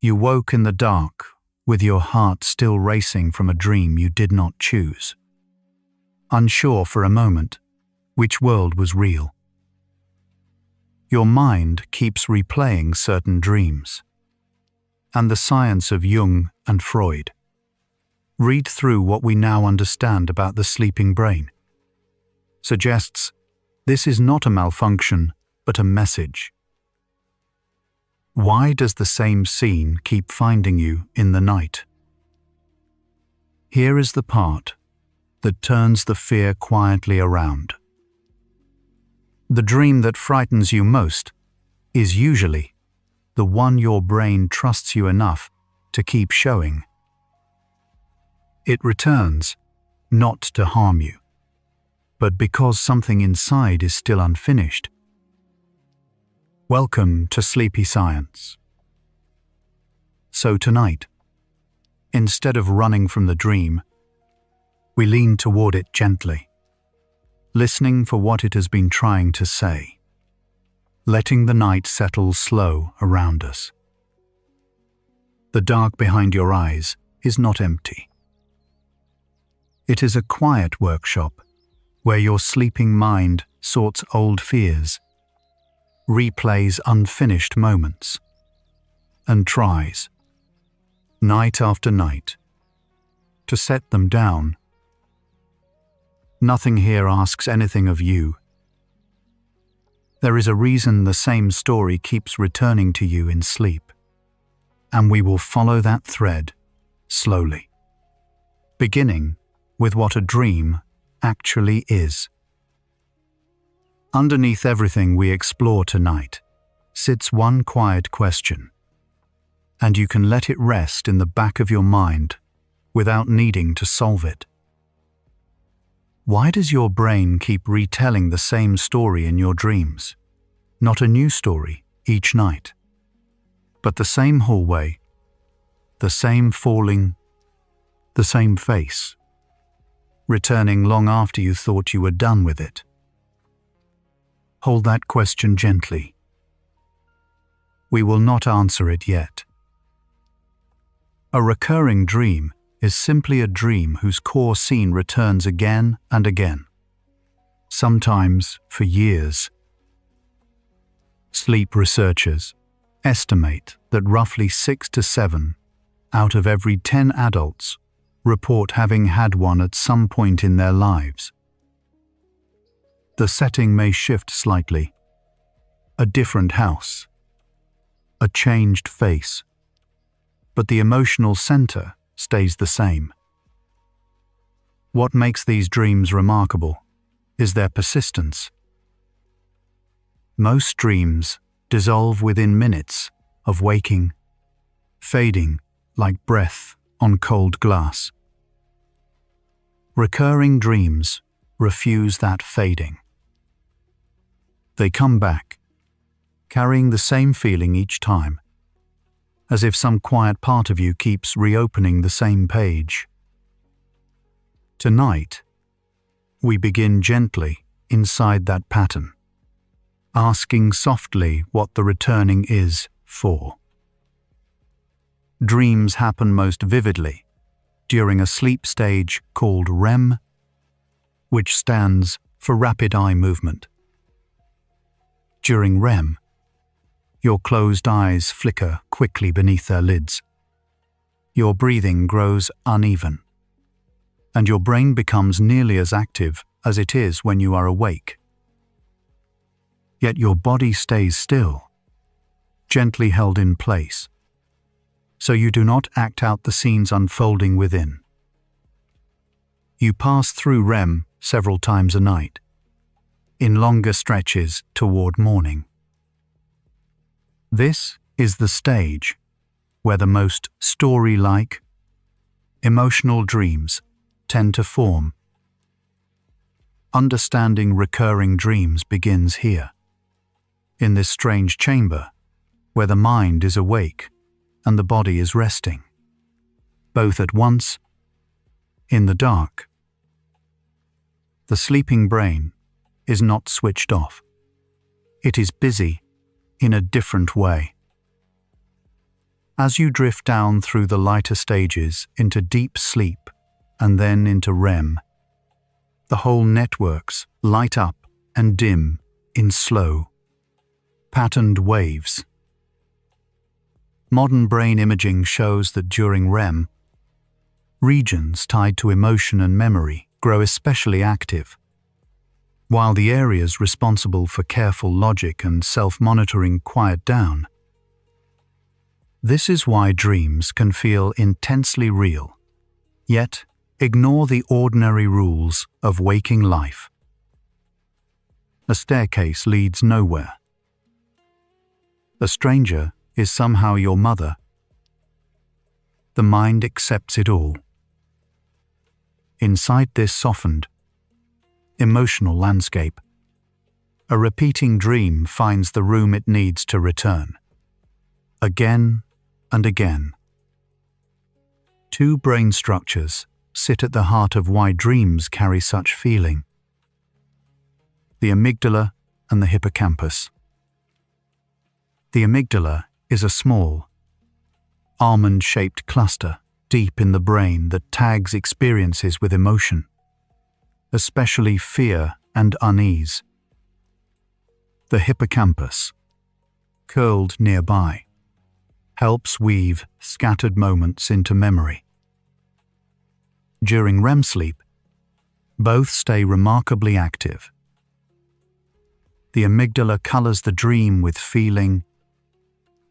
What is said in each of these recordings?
You woke in the dark, with your heart still racing from a dream you did not choose. Unsure for a moment which world was real. Your mind keeps replaying certain dreams. And the science of Jung and Freud. Read through what we now understand about the sleeping brain. Suggests this is not a malfunction, but a message. Why does the same scene keep finding you in the night? Here is the part that turns the fear quietly around. The dream that frightens you most is usually the one your brain trusts you enough to keep showing. It returns, not to harm you, but because something inside is still unfinished. Welcome to Sleepy Science. So tonight, instead of running from the dream, we lean toward it gently, listening for what it has been trying to say, letting the night settle slow around us. The dark behind your eyes is not empty. It is a quiet workshop where your sleeping mind sorts old fears, replays unfinished moments, and tries, night after night, to set them down. Nothing here asks anything of you. There is a reason the same story keeps returning to you in sleep, and we will follow that thread slowly, beginning with what a dream actually is. Underneath everything we explore tonight sits one quiet question, and you can let it rest in the back of your mind without needing to solve it. Why does your brain keep retelling the same story in your dreams? Not a new story each night, but the same hallway, the same falling, the same face, returning long after you thought you were done with it. Hold that question gently. We will not answer it yet. A recurring dream is simply a dream whose core scene returns again and again, sometimes for years. Sleep researchers estimate that roughly 6 to 7 out of every 10 adults report having had one at some point in their lives. The setting may shift slightly. A different house, a changed face, but the emotional center stays the same. What makes these dreams remarkable is their persistence. Most dreams dissolve within minutes of waking, fading like breath on cold glass. Recurring dreams refuse that fading. They come back, carrying the same feeling each time, as if some quiet part of you keeps reopening the same page. Tonight, we begin gently inside that pattern, asking softly what the returning is for. Dreams happen most vividly during a sleep stage called REM, which stands for rapid eye movement. During REM, your closed eyes flicker quickly beneath their lids. Your breathing grows uneven, and your brain becomes nearly as active as it is when you are awake. Yet your body stays still, gently held in place, so you do not act out the scenes unfolding within. You pass through REM several times a night, in longer stretches toward morning. This is the stage where the most story-like, emotional dreams tend to form. Understanding recurring dreams begins here, in this strange chamber where the mind is awake and the body is resting, both at once, in the dark. The sleeping brain is not switched off. It is busy in a different way. As you drift down through the lighter stages into deep sleep and then into REM, the whole networks light up and dim in slow, patterned waves. Modern brain imaging shows that during REM, regions tied to emotion and memory grow especially active, while the areas responsible for careful logic and self-monitoring quiet down. This is why dreams can feel intensely real, yet ignore the ordinary rules of waking life. A staircase leads nowhere. A stranger is somehow your mother. The mind accepts it all. Inside this softened, emotional landscape, a repeating dream finds the room it needs to return. Again and again. Two brain structures sit at the heart of why dreams carry such feeling: the amygdala and the hippocampus. The amygdala is a small, almond-shaped cluster deep in the brain that tags experiences with emotion, especially fear and unease. The hippocampus, curled nearby, helps weave scattered moments into memory. During REM sleep, both stay remarkably active. The amygdala colors the dream with feeling,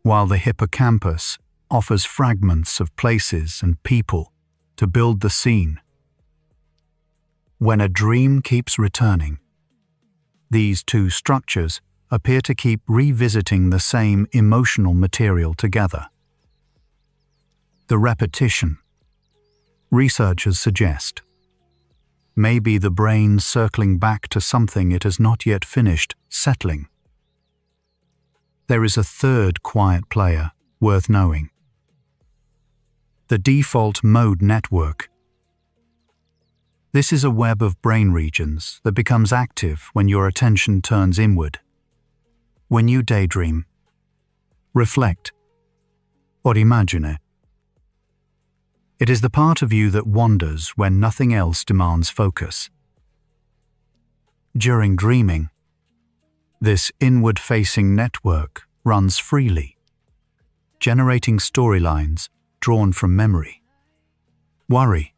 while the hippocampus offers fragments of places and people to build the scene. When a dream keeps returning, these two structures appear to keep revisiting the same emotional material together. The repetition, researchers suggest, may be the brain circling back to something it has not yet finished settling. There is a third quiet player worth knowing: the default mode network. This is a web of brain regions that becomes active when your attention turns inward. When you daydream, reflect, or imagine, it is the part of you that wanders when nothing else demands focus. During dreaming, this inward-facing network runs freely, generating storylines drawn from memory, worry,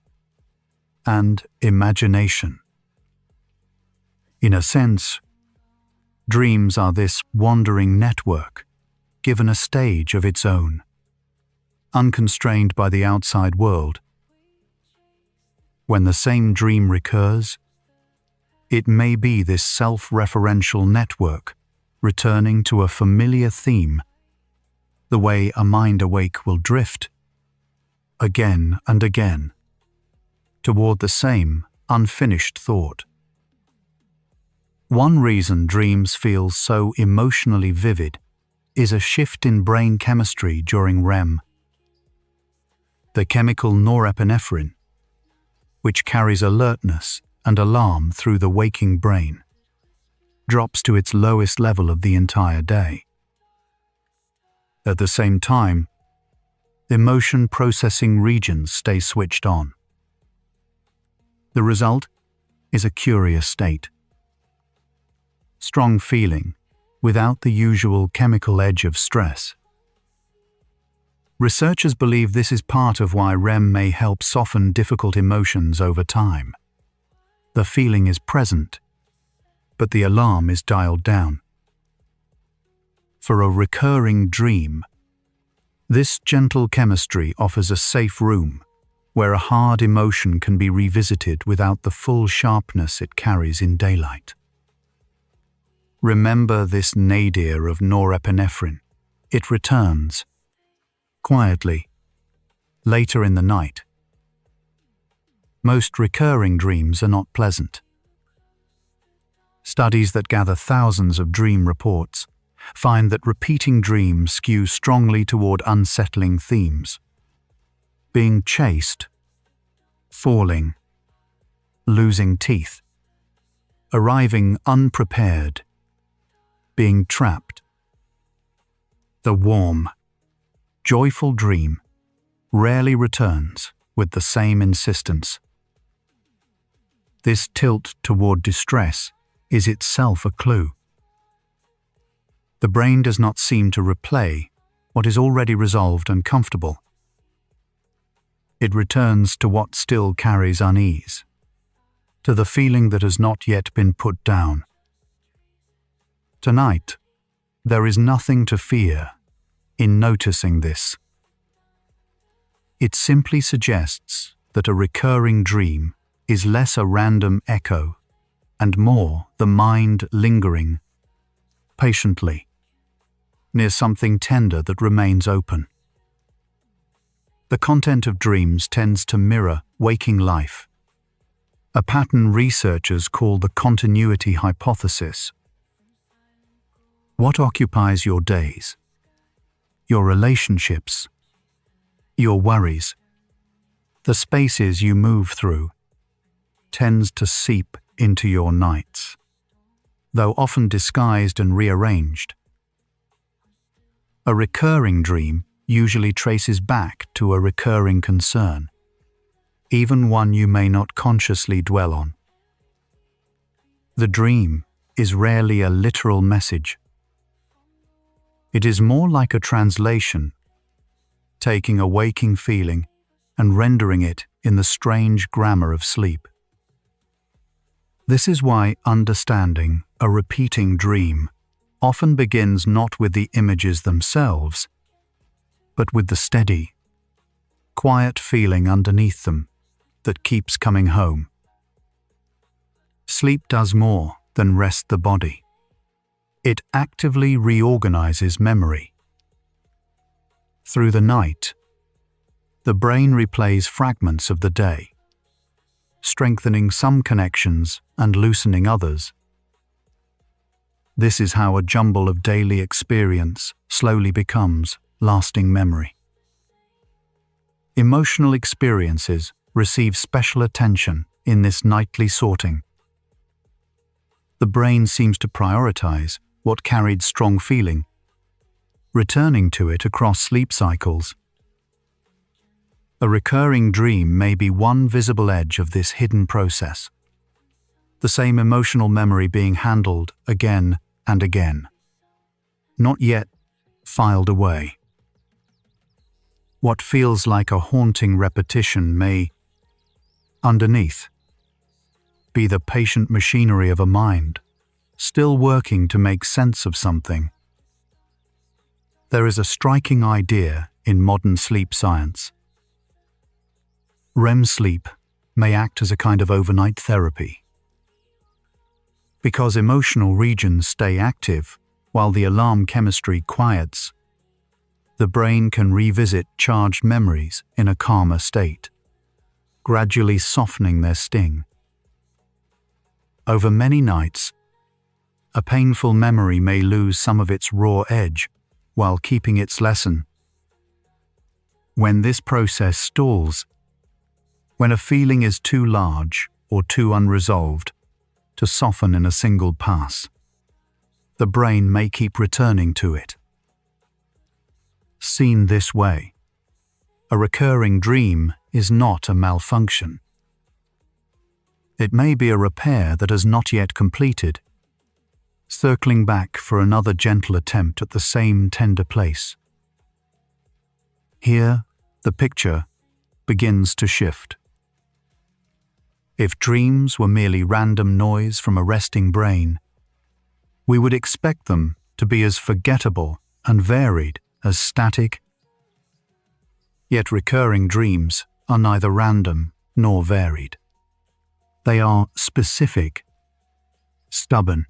and imagination. In a sense, dreams are this wandering network, given a stage of its own, unconstrained by the outside world. When the same dream recurs, it may be this self-referential network returning to a familiar theme, the way a mind awake will drift, again and again, toward the same unfinished thought. One reason dreams feel so emotionally vivid is a shift in brain chemistry during REM. The chemical norepinephrine, which carries alertness and alarm through the waking brain, drops to its lowest level of the entire day. At the same time, emotion processing regions stay switched on. The result is a curious state: strong feeling without the usual chemical edge of stress. Researchers believe this is part of why REM may help soften difficult emotions over time. The feeling is present, but the alarm is dialed down. For a recurring dream, this gentle chemistry offers a safe room where a hard emotion can be revisited without the full sharpness it carries in daylight. Remember this nadir of norepinephrine. It returns, quietly, later in the night. Most recurring dreams are not pleasant. Studies that gather thousands of dream reports find that repeating dreams skew strongly toward unsettling themes: being chased, falling, losing teeth, arriving unprepared, being trapped. The warm, joyful dream rarely returns with the same insistence. This tilt toward distress is itself a clue. The brain does not seem to replay what is already resolved and comfortable. It returns to what still carries unease, to the feeling that has not yet been put down. Tonight, there is nothing to fear in noticing this. It simply suggests that a recurring dream is less a random echo and more the mind lingering patiently near something tender that remains open. The content of dreams tends to mirror waking life, a pattern researchers call the continuity hypothesis. What occupies your days, your relationships, your worries, the spaces you move through, tends to seep into your nights, though often disguised and rearranged. A recurring dream usually traces back to a recurring concern, even one you may not consciously dwell on. The dream is rarely a literal message. It is more like a translation, taking a waking feeling and rendering it in the strange grammar of sleep. This is why understanding a repeating dream often begins not with the images themselves, but with the steady, quiet feeling underneath them that keeps coming home. Sleep does more than rest the body. It actively reorganizes memory. Through the night, the brain replays fragments of the day, strengthening some connections and loosening others. This is how a jumble of daily experience slowly becomes lasting memory. Emotional experiences receive special attention in this nightly sorting. The brain seems to prioritize what carried strong feeling, returning to it across sleep cycles. A recurring dream may be one visible edge of this hidden process, the same emotional memory being handled again and again, not yet filed away. What feels like a haunting repetition may, underneath, be the patient machinery of a mind, still working to make sense of something. There is a striking idea in modern sleep science. REM sleep may act as a kind of overnight therapy. Because emotional regions stay active while the alarm chemistry quiets, the brain can revisit charged memories in a calmer state, gradually softening their sting. Over many nights, a painful memory may lose some of its raw edge while keeping its lesson. When this process stalls, when a feeling is too large or too unresolved to soften in a single pass, the brain may keep returning to it. Seen this way, a recurring dream is not a malfunction. It may be a repair that has not yet completed, circling back for another gentle attempt at the same tender place. Here, the picture begins to shift. If dreams were merely random noise from a resting brain, we would expect them to be as forgettable and varied as static. Yet recurring dreams are neither random nor varied. They are specific, stubborn,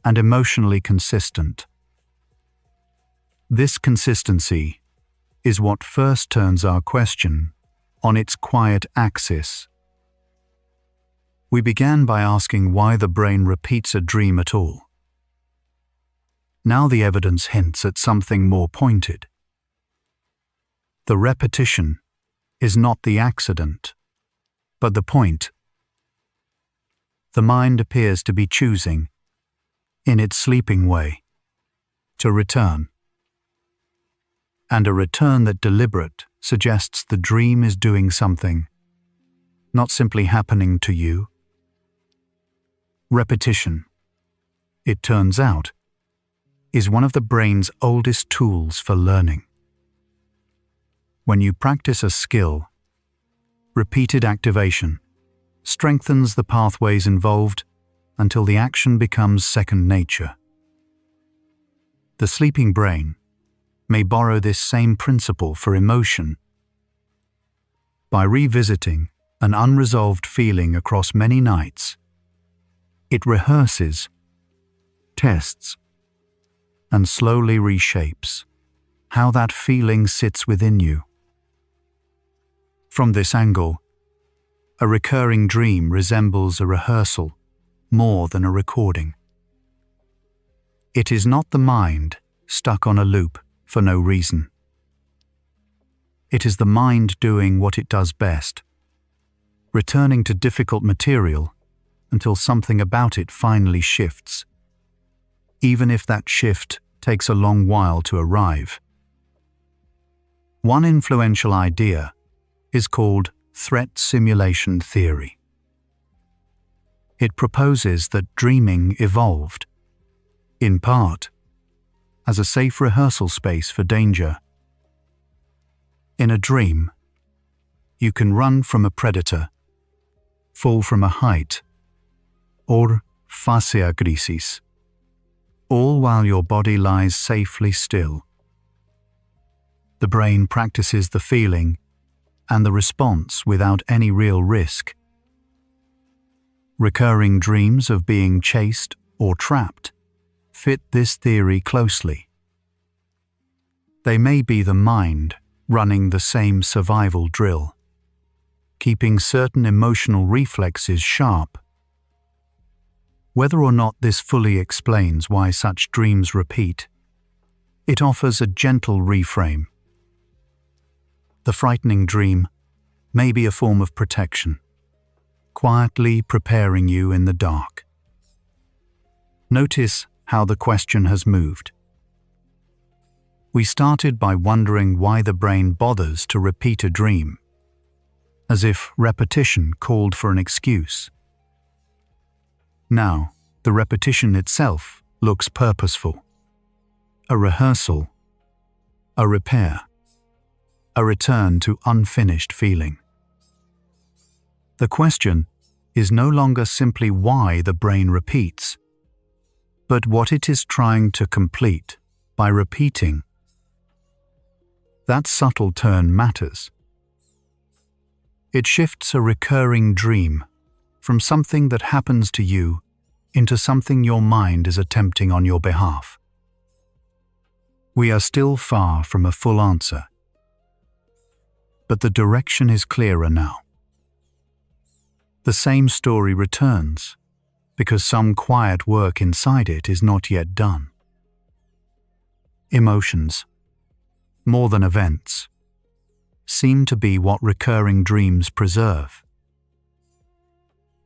and emotionally consistent. This consistency is what first turns our question on its quiet axis. We began by asking why the brain repeats a dream at all. Now the evidence hints at something more pointed. The repetition is not the accident, but the point. The mind appears to be choosing, in its sleeping way, to return. and a return that deliberate suggests the dream is doing something, not simply happening to you. Repetition, it turns out, is one of the brain's oldest tools for learning. When you practice a skill, repeated activation strengthens the pathways involved until the action becomes second nature. The sleeping brain may borrow this same principle for emotion. By revisiting an unresolved feeling across many nights, it rehearses, tests, and slowly reshapes how that feeling sits within you. From this angle, a recurring dream resembles a rehearsal more than a recording. It is not the mind stuck on a loop for no reason. It is the mind doing what it does best, returning to difficult material until something about it finally shifts, even if that shift takes a long while to arrive. One influential idea is called threat simulation theory. It proposes that dreaming evolved, in part, as a safe rehearsal space for danger. In a dream, you can run from a predator, fall from a height, or fascia grisis, all while your body lies safely still. The brain practices the feeling and the response without any real risk. Recurring dreams of being chased or trapped fit this theory closely. They may be the mind running the same survival drill, keeping certain emotional reflexes sharp. Whether or not this fully explains why such dreams repeat, it offers a gentle reframe. The frightening dream may be a form of protection, quietly preparing you in the dark. Notice how the question has moved. We started by wondering why the brain bothers to repeat a dream, as if repetition called for an excuse. Now, the repetition itself looks purposeful. A rehearsal, a repair, a return to unfinished feeling. The question is no longer simply why the brain repeats, but what it is trying to complete by repeating. That subtle turn matters. It shifts a recurring dream from something that happens to you into something your mind is attempting on your behalf. We are still far from a full answer, but the direction is clearer now. The same story returns because some quiet work inside it is not yet done. Emotions, more than events, seem to be what recurring dreams preserve.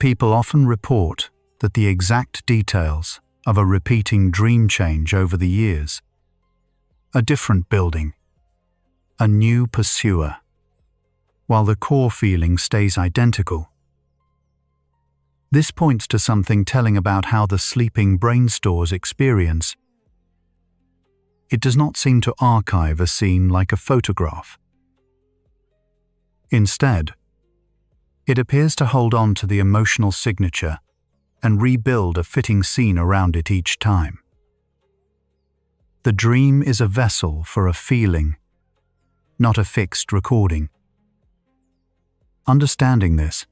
People often report that the exact details of a repeating dream change over the years, a different building, a new pursuer, while the core feeling stays identical. This points to something telling about how the sleeping brain stores experience. It does not seem to archive a scene like a photograph. Instead, it appears to hold on to the emotional signature and rebuild a fitting scene around it each time. The dream is a vessel for a feeling, not a fixed recording. Understanding this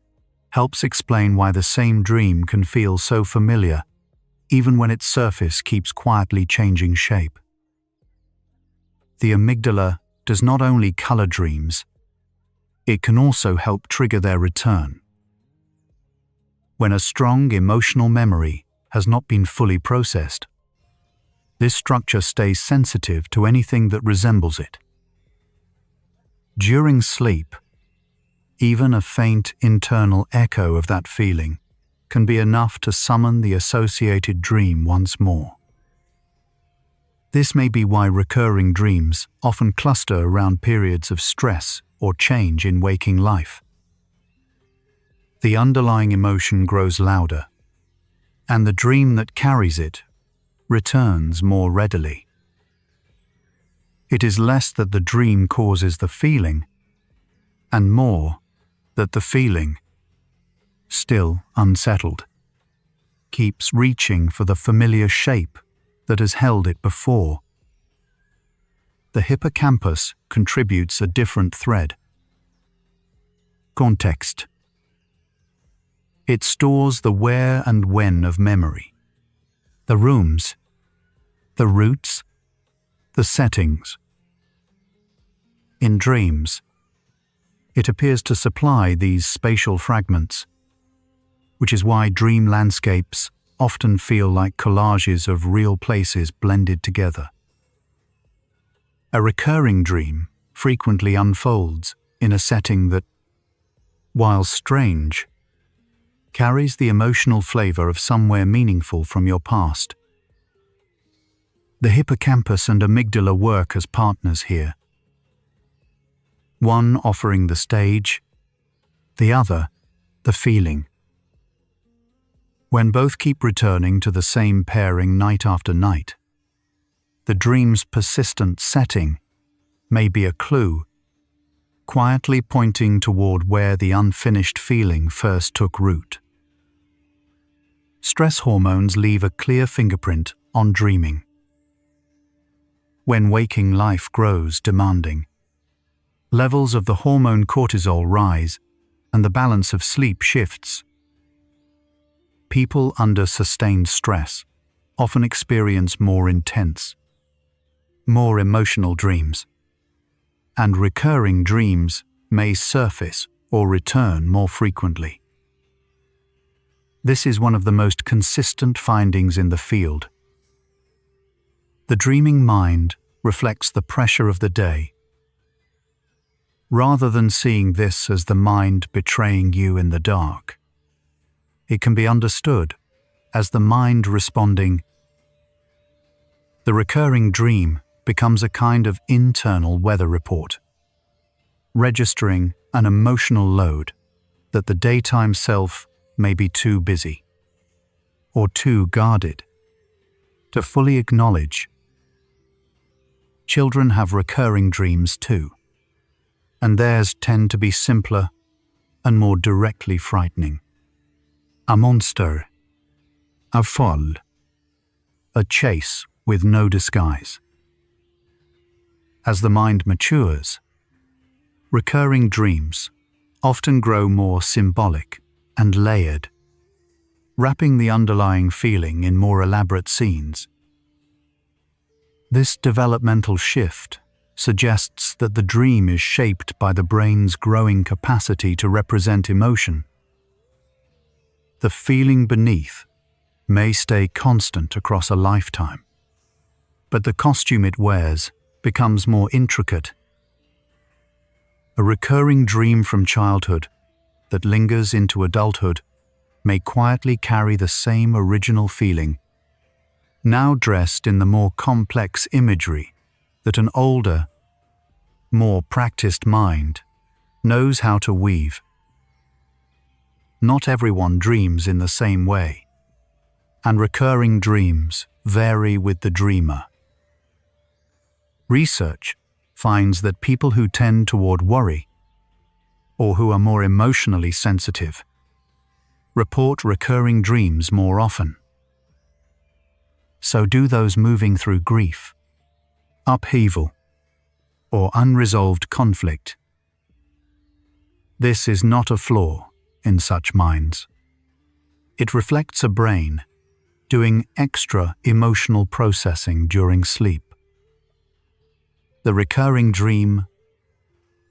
helps explain why the same dream can feel so familiar, even when its surface keeps quietly changing shape. The amygdala does not only color dreams, it can also help trigger their return. When a strong emotional memory has not been fully processed, this structure stays sensitive to anything that resembles it. During sleep, even a faint internal echo of that feeling can be enough to summon the associated dream once more. This may be why recurring dreams often cluster around periods of stress or change in waking life. The underlying emotion grows louder, and the dream that carries it returns more readily. It is less that the dream causes the feeling, and more that the feeling, still unsettled, keeps reaching for the familiar shape that has held it before. The hippocampus contributes a different thread. Context. It stores the where and when of memory, the rooms, the routes, the settings. In dreams, it appears to supply these spatial fragments, which is why dream landscapes often feel like collages of real places blended together. A recurring dream frequently unfolds in a setting that, while strange, carries the emotional flavor of somewhere meaningful from your past. The hippocampus and amygdala work as partners here, one offering the stage, the other the feeling. When both keep returning to the same pairing night after night, the dream's persistent setting may be a clue, quietly pointing toward where the unfinished feeling first took root. Stress hormones leave a clear fingerprint on dreaming. When waking life grows demanding, levels of the hormone cortisol rise and the balance of sleep shifts. People under sustained stress often experience more intense, more emotional dreams, and recurring dreams may surface or return more frequently. This is one of the most consistent findings in the field. The dreaming mind reflects the pressure of the day. Rather than seeing this as the mind betraying you in the dark, it can be understood as the mind responding. The recurring dream becomes a kind of internal weather report, registering an emotional load that the daytime self may be too busy or too guarded to fully acknowledge. Children have recurring dreams too, and theirs tend to be simpler and more directly frightening. A monster, a folle, a chase with no disguise. As the mind matures, recurring dreams often grow more symbolic and layered, wrapping the underlying feeling in more elaborate scenes. This developmental shift suggests that the dream is shaped by the brain's growing capacity to represent emotion. The feeling beneath may stay constant across a lifetime, but the costume it wears becomes more intricate. A recurring dream from childhood that lingers into adulthood may quietly carry the same original feeling, now dressed in the more complex imagery that an older, more practiced mind knows how to weave. Not everyone dreams in the same way, and recurring dreams vary with the dreamer. Research finds that people who tend toward worry or who are more emotionally sensitive report recurring dreams more often. So do those moving through grief, upheaval, or unresolved conflict. This is not a flaw in such minds. It reflects a brain doing extra emotional processing during sleep. The recurring dream,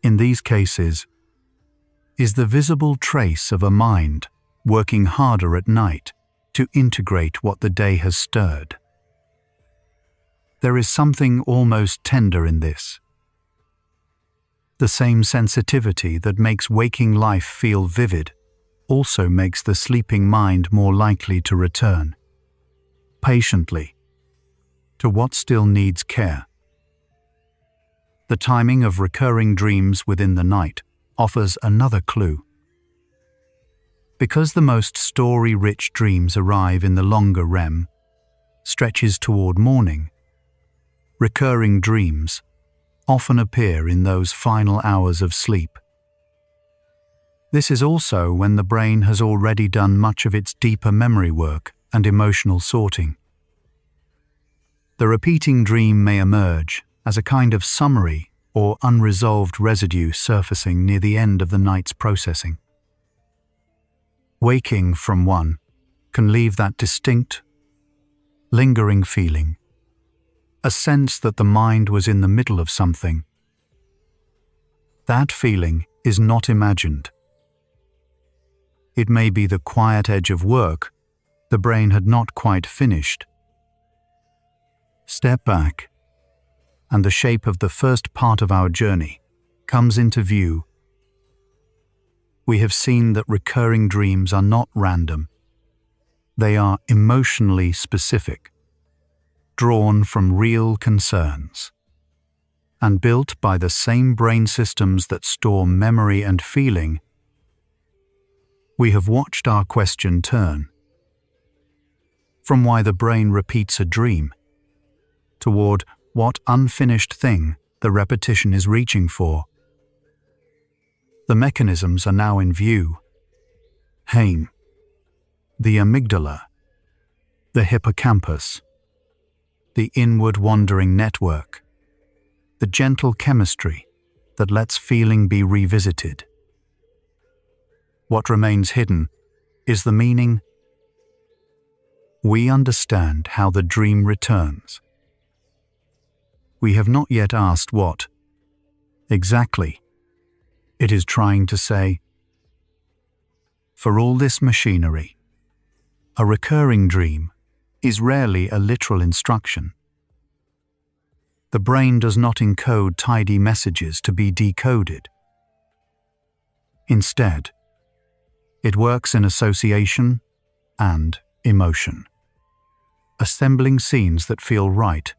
in these cases, is the visible trace of a mind working harder at night to integrate what the day has stirred. There is something almost tender in this. The same sensitivity that makes waking life feel vivid also makes the sleeping mind more likely to return, patiently, to what still needs care. The timing of recurring dreams within the night offers another clue. Because the most story-rich dreams arrive in the longer REM, stretches toward morning, recurring dreams often appear in those final hours of sleep. This is also when the brain has already done much of its deeper memory work and emotional sorting. The repeating dream may emerge as a kind of summary or unresolved residue surfacing near the end of the night's processing. Waking from one can leave that distinct, lingering feeling, a sense that the mind was in the middle of something. That feeling is not imagined. It may be the quiet edge of work the brain had not quite finished. Step back, and the shape of the first part of our journey comes into view. We have seen that recurring dreams are not random. They are emotionally specific, drawn from real concerns, and built by the same brain systems that store memory and feeling. We have watched our question turn from why the brain repeats a dream toward what unfinished thing the repetition is reaching for. The mechanisms are now in view. HAME, the amygdala, the hippocampus, the inward wandering network, the gentle chemistry that lets feeling be revisited. What remains hidden is the meaning. We understand how the dream returns. We have not yet asked what, exactly, it is trying to say. For all this machinery, a recurring dream is rarely a literal instruction. The brain does not encode tidy messages to be decoded. Instead, it works in association and emotion, assembling scenes that feel right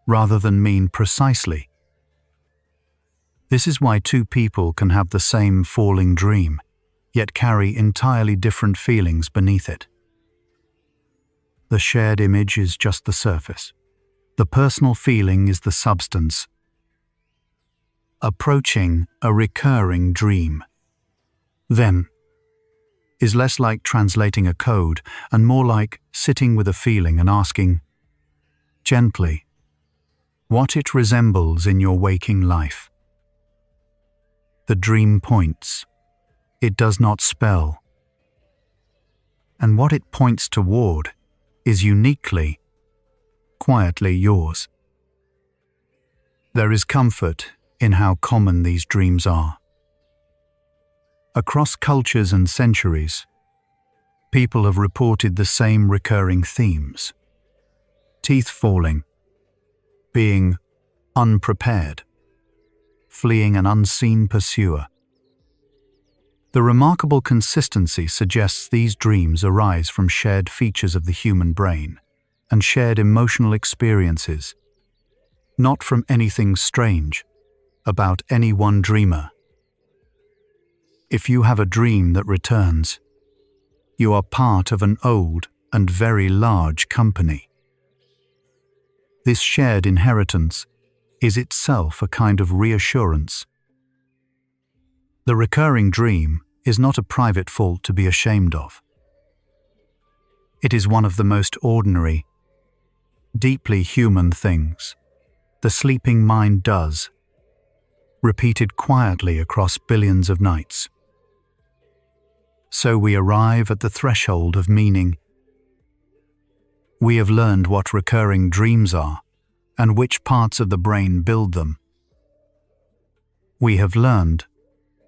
rather than mean precisely. This is why two people can have the same falling dream, yet carry entirely different feelings beneath it. The shared image is just the surface. The personal feeling is the substance. Approaching a recurring dream, then, is less like translating a code and more like sitting with a feeling and asking, gently, what it resembles in your waking life. The dream points. It does not spell. And what it points toward is uniquely, quietly yours. There is comfort in how common these dreams are. Across cultures and centuries, people have reported the same recurring themes. Teeth falling, being unprepared, fleeing an unseen pursuer. The remarkable consistency suggests these dreams arise from shared features of the human brain and shared emotional experiences, not from anything strange about any one dreamer. If you have a dream that returns, you are part of an old and very large company. This shared inheritance is itself a kind of reassurance. The recurring dream is not a private fault to be ashamed of. It is one of the most ordinary, deeply human things the sleeping mind does, repeated quietly across billions of nights. So we arrive at the threshold of meaning. We have learned what recurring dreams are and which parts of the brain build them. We have learned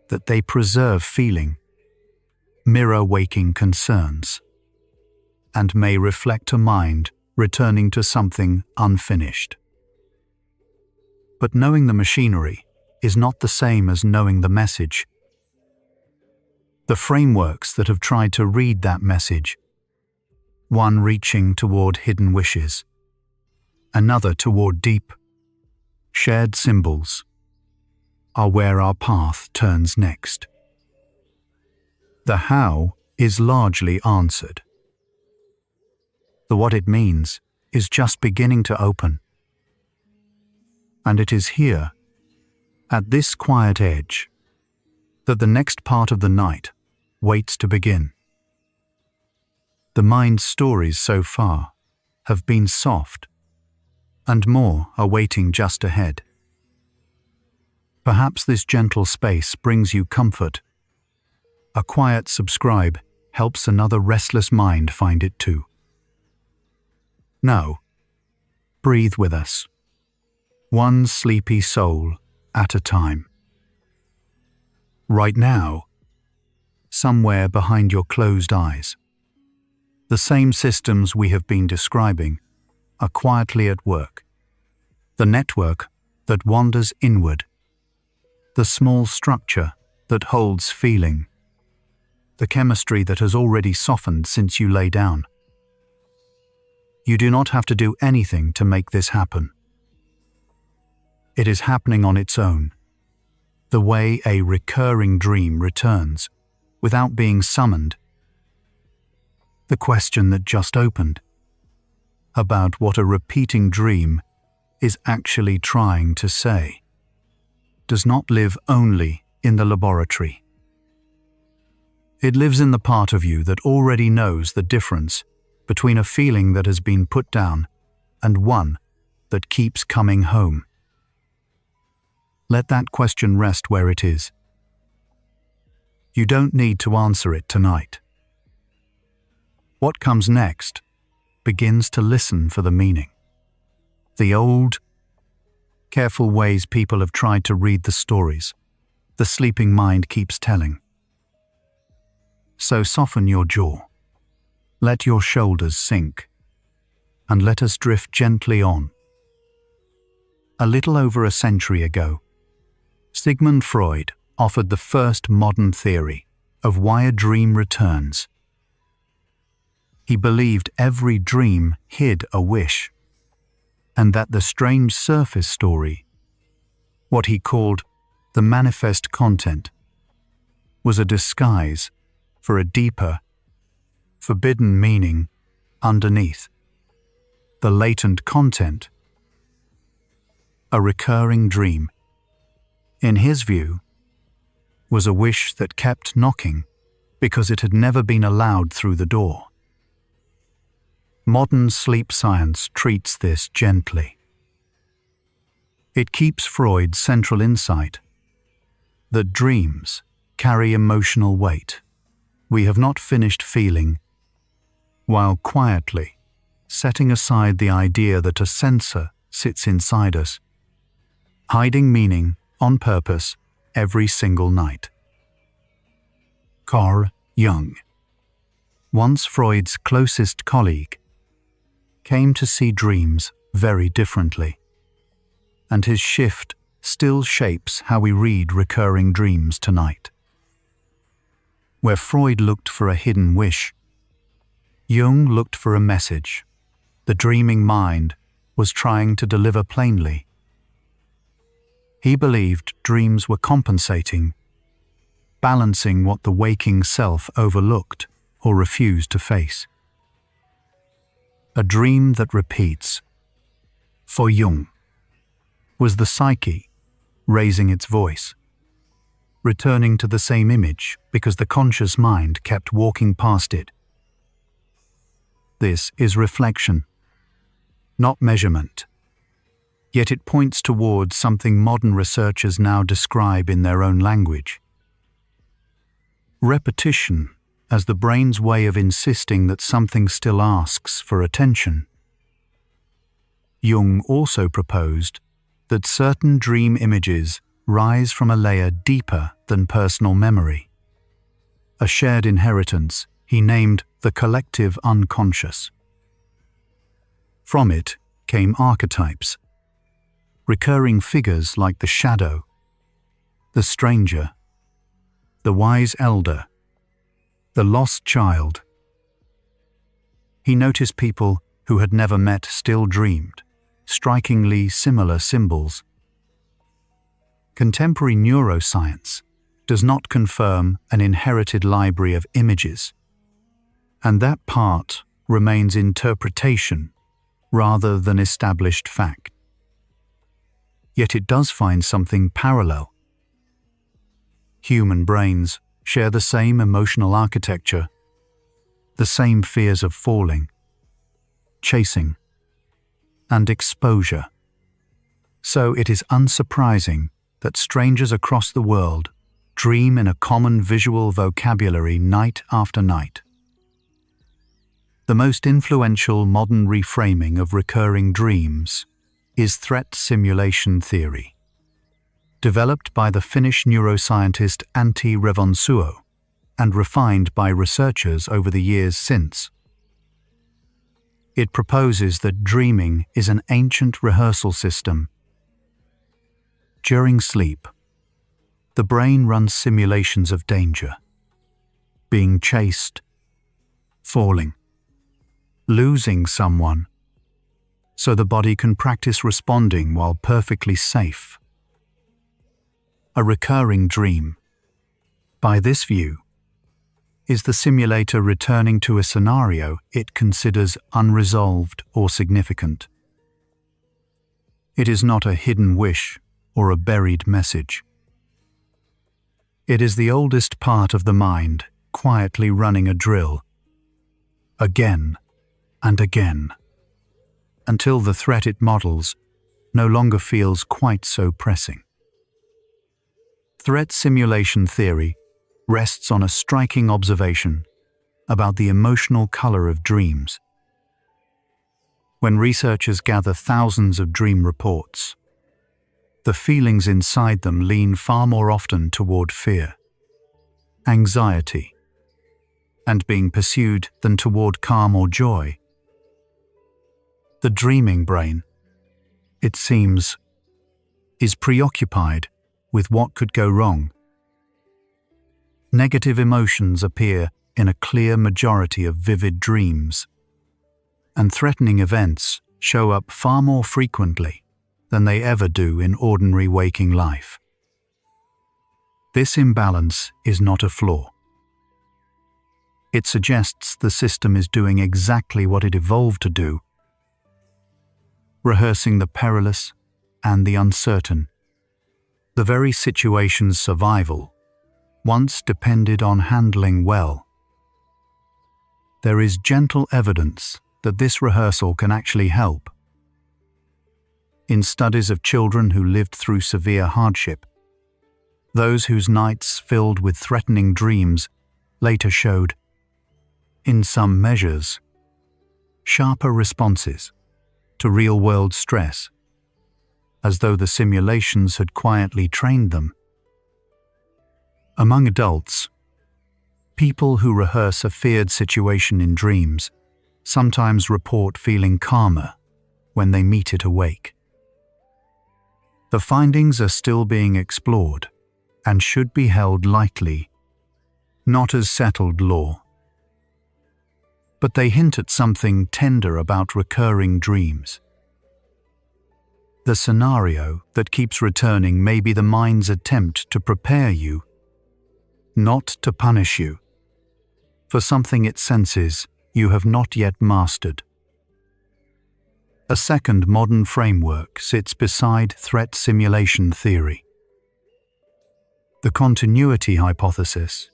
that they preserve feeling, mirror waking concerns, and may reflect a mind returning to something unfinished. But knowing the machinery is not the same as knowing the message. The frameworks that have tried to read that message, one reaching toward hidden wishes, another toward deep. Shared symbols are where our path turns next. The how is largely answered. The what it means is just beginning to open. And it is here, at this quiet edge, that the next part of the night waits to begin. The mind's stories so far have been soft, and more are waiting just ahead. Perhaps this gentle space brings you comfort. A quiet subscribe helps another restless mind find it too. Now, breathe with us, one sleepy soul at a time. Right now, somewhere behind your closed eyes, the same systems we have been describing are quietly at work. The network that wanders inward, the small structure that holds feeling, the chemistry that has already softened since you lay down. You do not have to do anything to make this happen. It is happening on its own, the way a recurring dream returns without being summoned. The question that just opened, about what a repeating dream is actually trying to say, does not live only in the laboratory. It lives in the part of you that already knows the difference between a feeling that has been put down and one that keeps coming home. Let that question rest where it is. You don't need to answer it tonight. What comes next begins to listen for the meaning. The old, careful ways people have tried to read the stories the sleeping mind keeps telling. So soften your jaw, let your shoulders sink, and let us drift gently on. A little over a century ago, Sigmund Freud offered the first modern theory of why a dream returns. He believed every dream hid a wish, and that the strange surface story, what he called the manifest content, was a disguise for a deeper, forbidden meaning underneath. The latent content, a recurring dream, in his view, was a wish that kept knocking because it had never been allowed through the door. Modern sleep science treats this gently. It keeps Freud's central insight that dreams carry emotional weight we have not finished feeling, while quietly setting aside the idea that a censor sits inside us, hiding meaning on purpose every single night. Carl Jung, once Freud's closest colleague, came to see dreams very differently, and his shift still shapes how we read recurring dreams tonight. Where Freud looked for a hidden wish, Jung looked for a message the dreaming mind was trying to deliver plainly. He believed dreams were compensating, balancing what the waking self overlooked or refused to face. A dream that repeats, for Jung, was the psyche raising its voice, returning to the same image because the conscious mind kept walking past it. This is reflection, not measurement, yet it points towards something modern researchers now describe in their own language. Repetition as the brain's way of insisting that something still asks for attention. Jung also proposed that certain dream images rise from a layer deeper than personal memory, a shared inheritance he named the collective unconscious. From it came archetypes, recurring figures like the shadow, the stranger, the wise elder, the lost child. He noticed people who had never met still dreamed, strikingly similar symbols. Contemporary neuroscience does not confirm an inherited library of images, and that part remains interpretation rather than established fact. Yet it does find something parallel. Human brains share the same emotional architecture, the same fears of falling, chasing, and exposure. So it is unsurprising that strangers across the world dream in a common visual vocabulary night after night. The most influential modern reframing of recurring dreams is threat simulation theory, developed by the Finnish neuroscientist Antti Revonsuo and refined by researchers over the years since. It proposes that dreaming is an ancient rehearsal system. During sleep, the brain runs simulations of danger, being chased, falling, losing someone, so the body can practice responding while perfectly safe. A recurring dream, by this view, is the simulator returning to a scenario it considers unresolved or significant. It is not a hidden wish or a buried message. It is the oldest part of the mind quietly running a drill, again and again, until the threat it models no longer feels quite so pressing. Threat simulation theory rests on a striking observation about the emotional color of dreams. When researchers gather thousands of dream reports, the feelings inside them lean far more often toward fear, anxiety, and being pursued than toward calm or joy. The dreaming brain, it seems, is preoccupied with what could go wrong. Negative emotions appear in a clear majority of vivid dreams, and threatening events show up far more frequently than they ever do in ordinary waking life. This imbalance is not a flaw. It suggests the system is doing exactly what it evolved to do, rehearsing the perilous and the uncertain. The very situation's survival once depended on handling well. There is gentle evidence that this rehearsal can actually help. In studies of children who lived through severe hardship, those whose nights filled with threatening dreams later showed, in some measures, sharper responses to real-world stress, as though the simulations had quietly trained them. Among adults, people who rehearse a feared situation in dreams sometimes report feeling calmer when they meet it awake. The findings are still being explored and should be held lightly, not as settled law. But they hint at something tender about recurring dreams. The scenario that keeps returning may be the mind's attempt to prepare you, not to punish you, for something it senses you have not yet mastered. A second modern framework sits beside threat simulation theory: the continuity hypothesis.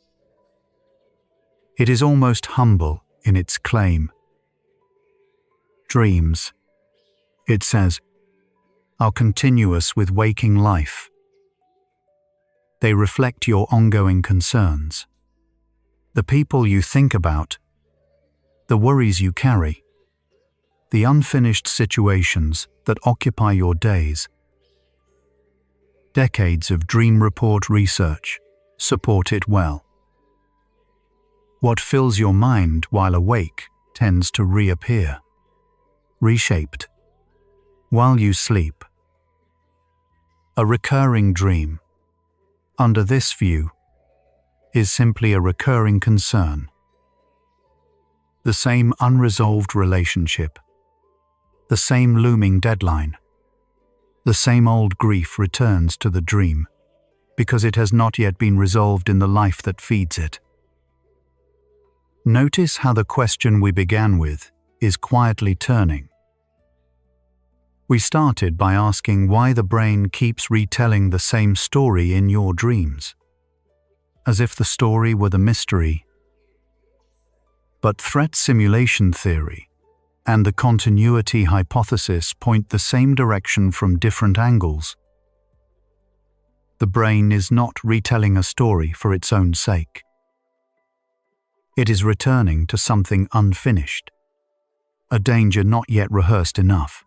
It is almost humble in its claim. Dreams, it says, are continuous with waking life. They reflect your ongoing concerns, the people you think about, the worries you carry, the unfinished situations that occupy your days. Decades of dream report research support it well. What fills your mind while awake tends to reappear, reshaped, while you sleep. A recurring dream, under this view, is simply a recurring concern. The same unresolved relationship, the same looming deadline. The same old grief returns to the dream, because it has not yet been resolved in the life that feeds it. Notice how the question we began with is quietly turning. We started by asking why the brain keeps retelling the same story in your dreams, as if the story were the mystery. But threat simulation theory and the continuity hypothesis point the same direction from different angles. The brain is not retelling a story for its own sake. It is returning to something unfinished, a danger not yet rehearsed enough,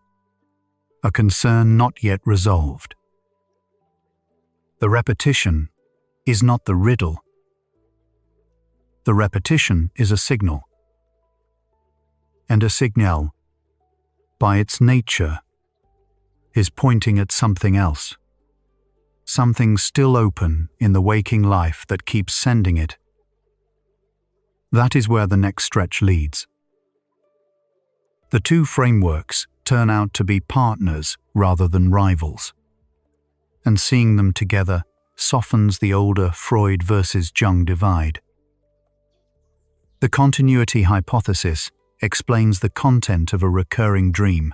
a concern not yet resolved. The repetition is not the riddle. The repetition is a signal. And a signal, by its nature, is pointing at something else, something still open in the waking life that keeps sending it. That is where the next stretch leads. The two frameworks turn out to be partners rather than rivals, and seeing them together softens the older Freud versus Jung divide. The continuity hypothesis explains the content of a recurring dream.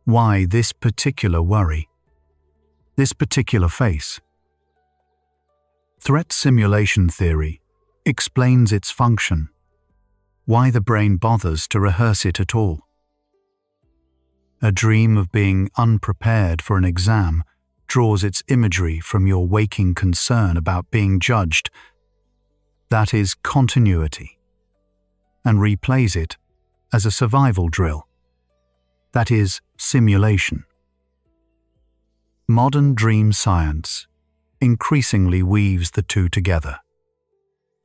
Why this particular worry? This particular face? Threat simulation theory explains its function. Why the brain bothers to rehearse it at all. A dream of being unprepared for an exam draws its imagery from your waking concern about being judged. That is continuity, and replays it as a survival drill. That is simulation. Modern dream science increasingly weaves the two together,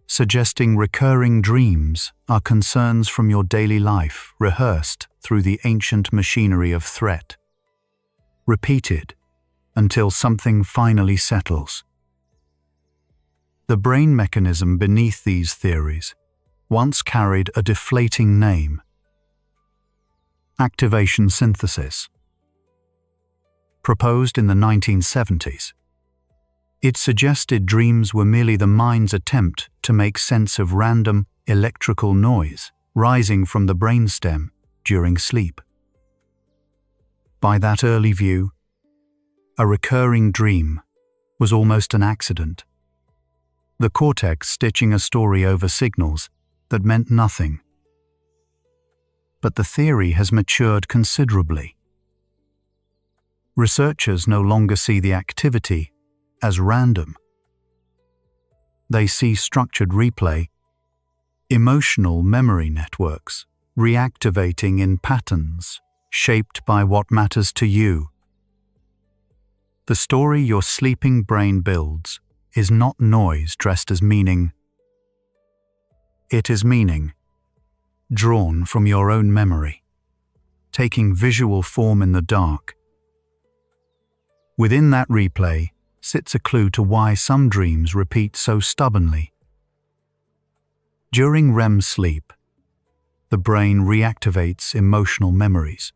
suggesting recurring dreams are concerns from your daily life rehearsed through the ancient machinery of threat, repeated until something finally settles. The brain mechanism beneath these theories once carried a deflating name: activation synthesis. Proposed in the 1970s, it suggested dreams were merely the mind's attempt to make sense of random electrical noise rising from the brainstem during sleep. By that early view, a recurring dream was almost an accident, the cortex stitching a story over signals that meant nothing. But the theory has matured considerably. Researchers no longer see the activity as random. They see structured replay, emotional memory networks reactivating in patterns shaped by what matters to you. The story your sleeping brain builds is not noise dressed as meaning. It is meaning drawn from your own memory, taking visual form in the dark. Within that replay sits a clue to why some dreams repeat so stubbornly. During REM sleep, the brain reactivates emotional memories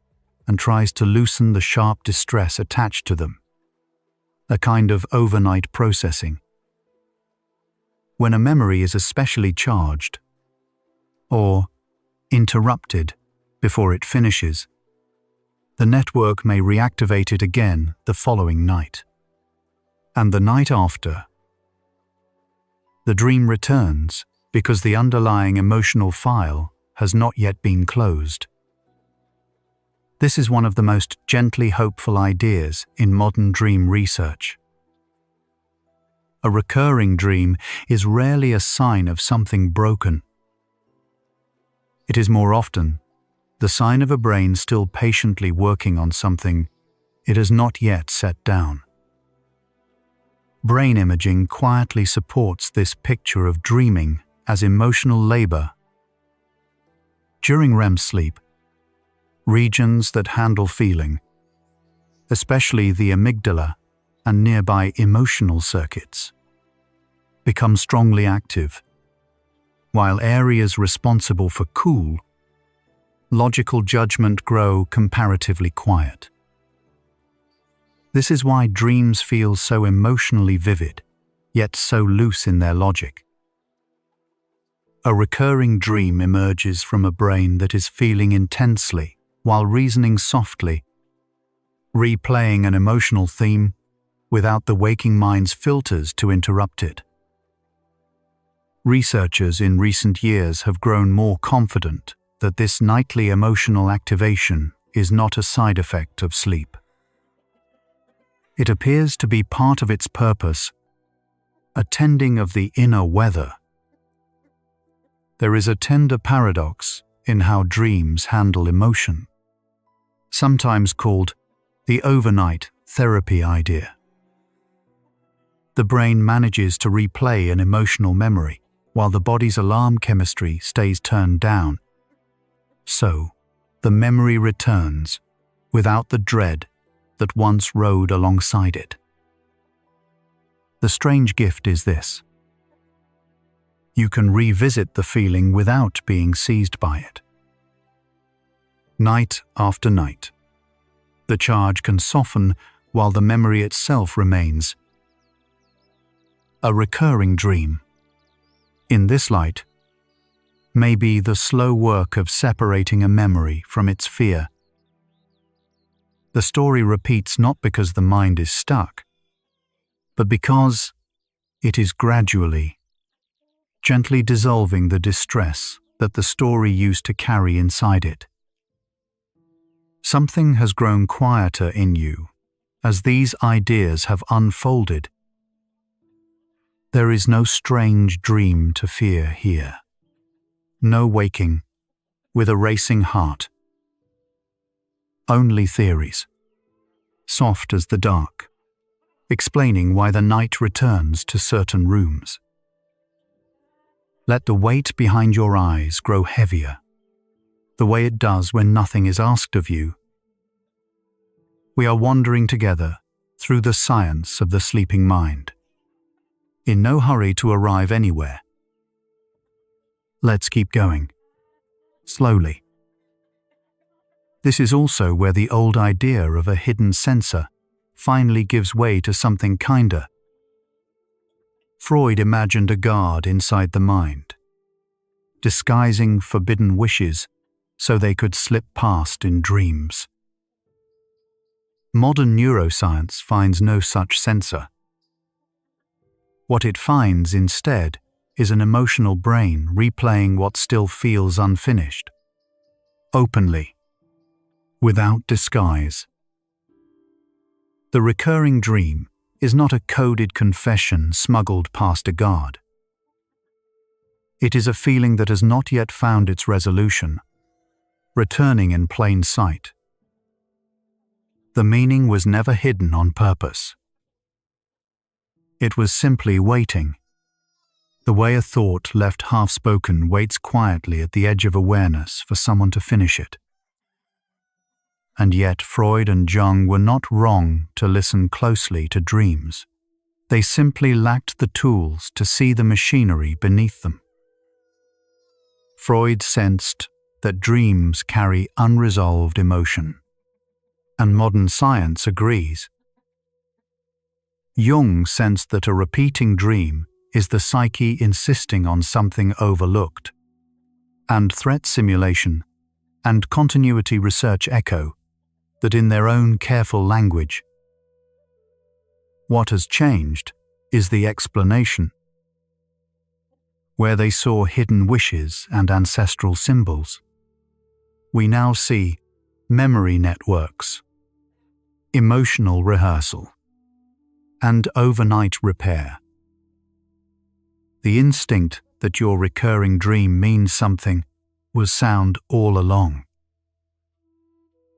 and tries to loosen the sharp distress attached to them, a kind of overnight processing. When a memory is especially charged, or interrupted before it finishes, the network may reactivate it again the following night, and the night after. The dream returns because the underlying emotional file has not yet been closed. This is one of the most gently hopeful ideas in modern dream research. A recurring dream is rarely a sign of something broken. It is more often the sign of a brain still patiently working on something it has not yet set down. Brain imaging quietly supports this picture of dreaming as emotional labor. During REM sleep, regions that handle feeling, especially the amygdala and nearby emotional circuits, become strongly active, while areas responsible for cool, logical judgment grow comparatively quiet. This is why dreams feel so emotionally vivid, yet so loose in their logic. A recurring dream emerges from a brain that is feeling intensely while reasoning softly, replaying an emotional theme without the waking mind's filters to interrupt it. Researchers in recent years have grown more confident that this nightly emotional activation is not a side effect of sleep. It appears to be part of its purpose, a tending of the inner weather. There is a tender paradox in how dreams handle emotion, sometimes called the overnight therapy idea. The brain manages to replay an emotional memory while the body's alarm chemistry stays turned down. So, the memory returns without the dread that once rode alongside it. The strange gift is this: you can revisit the feeling without being seized by it. Night after night, the charge can soften while the memory itself remains. A recurring dream, in this light, may be the slow work of separating a memory from its fear. The story repeats not because the mind is stuck, but because it is gradually, gently dissolving the distress that the story used to carry inside it. Something has grown quieter in you as these ideas have unfolded. There is no strange dream to fear here. No waking with a racing heart. Only theories, soft as the dark, explaining why the night returns to certain rooms. Let the weight behind your eyes grow heavier, the way it does when nothing is asked of you. We are wandering together through the science of the sleeping mind, in no hurry to arrive anywhere. Let's keep going, slowly. This is also where the old idea of a hidden censor finally gives way to something kinder. Freud imagined a guard inside the mind, disguising forbidden wishes so they could slip past in dreams. Modern neuroscience finds no such censor. What it finds instead is an emotional brain replaying what still feels unfinished, openly, without disguise. The recurring dream is not a coded confession smuggled past a guard. It is a feeling that has not yet found its resolution, returning in plain sight. The meaning was never hidden on purpose. It was simply waiting, the way a thought left half-spoken waits quietly at the edge of awareness for someone to finish it. And yet Freud and Jung were not wrong to listen closely to dreams. They simply lacked the tools to see the machinery beneath them. Freud sensed that dreams carry unresolved emotion, and modern science agrees. Jung sensed that a repeating dream is the psyche insisting on something overlooked, and threat simulation and continuity research echo that in their own careful language. What has changed is the explanation. Where they saw hidden wishes and ancestral symbols, we now see memory networks, emotional rehearsal, and overnight repair. The instinct that your recurring dream means something was sound all along.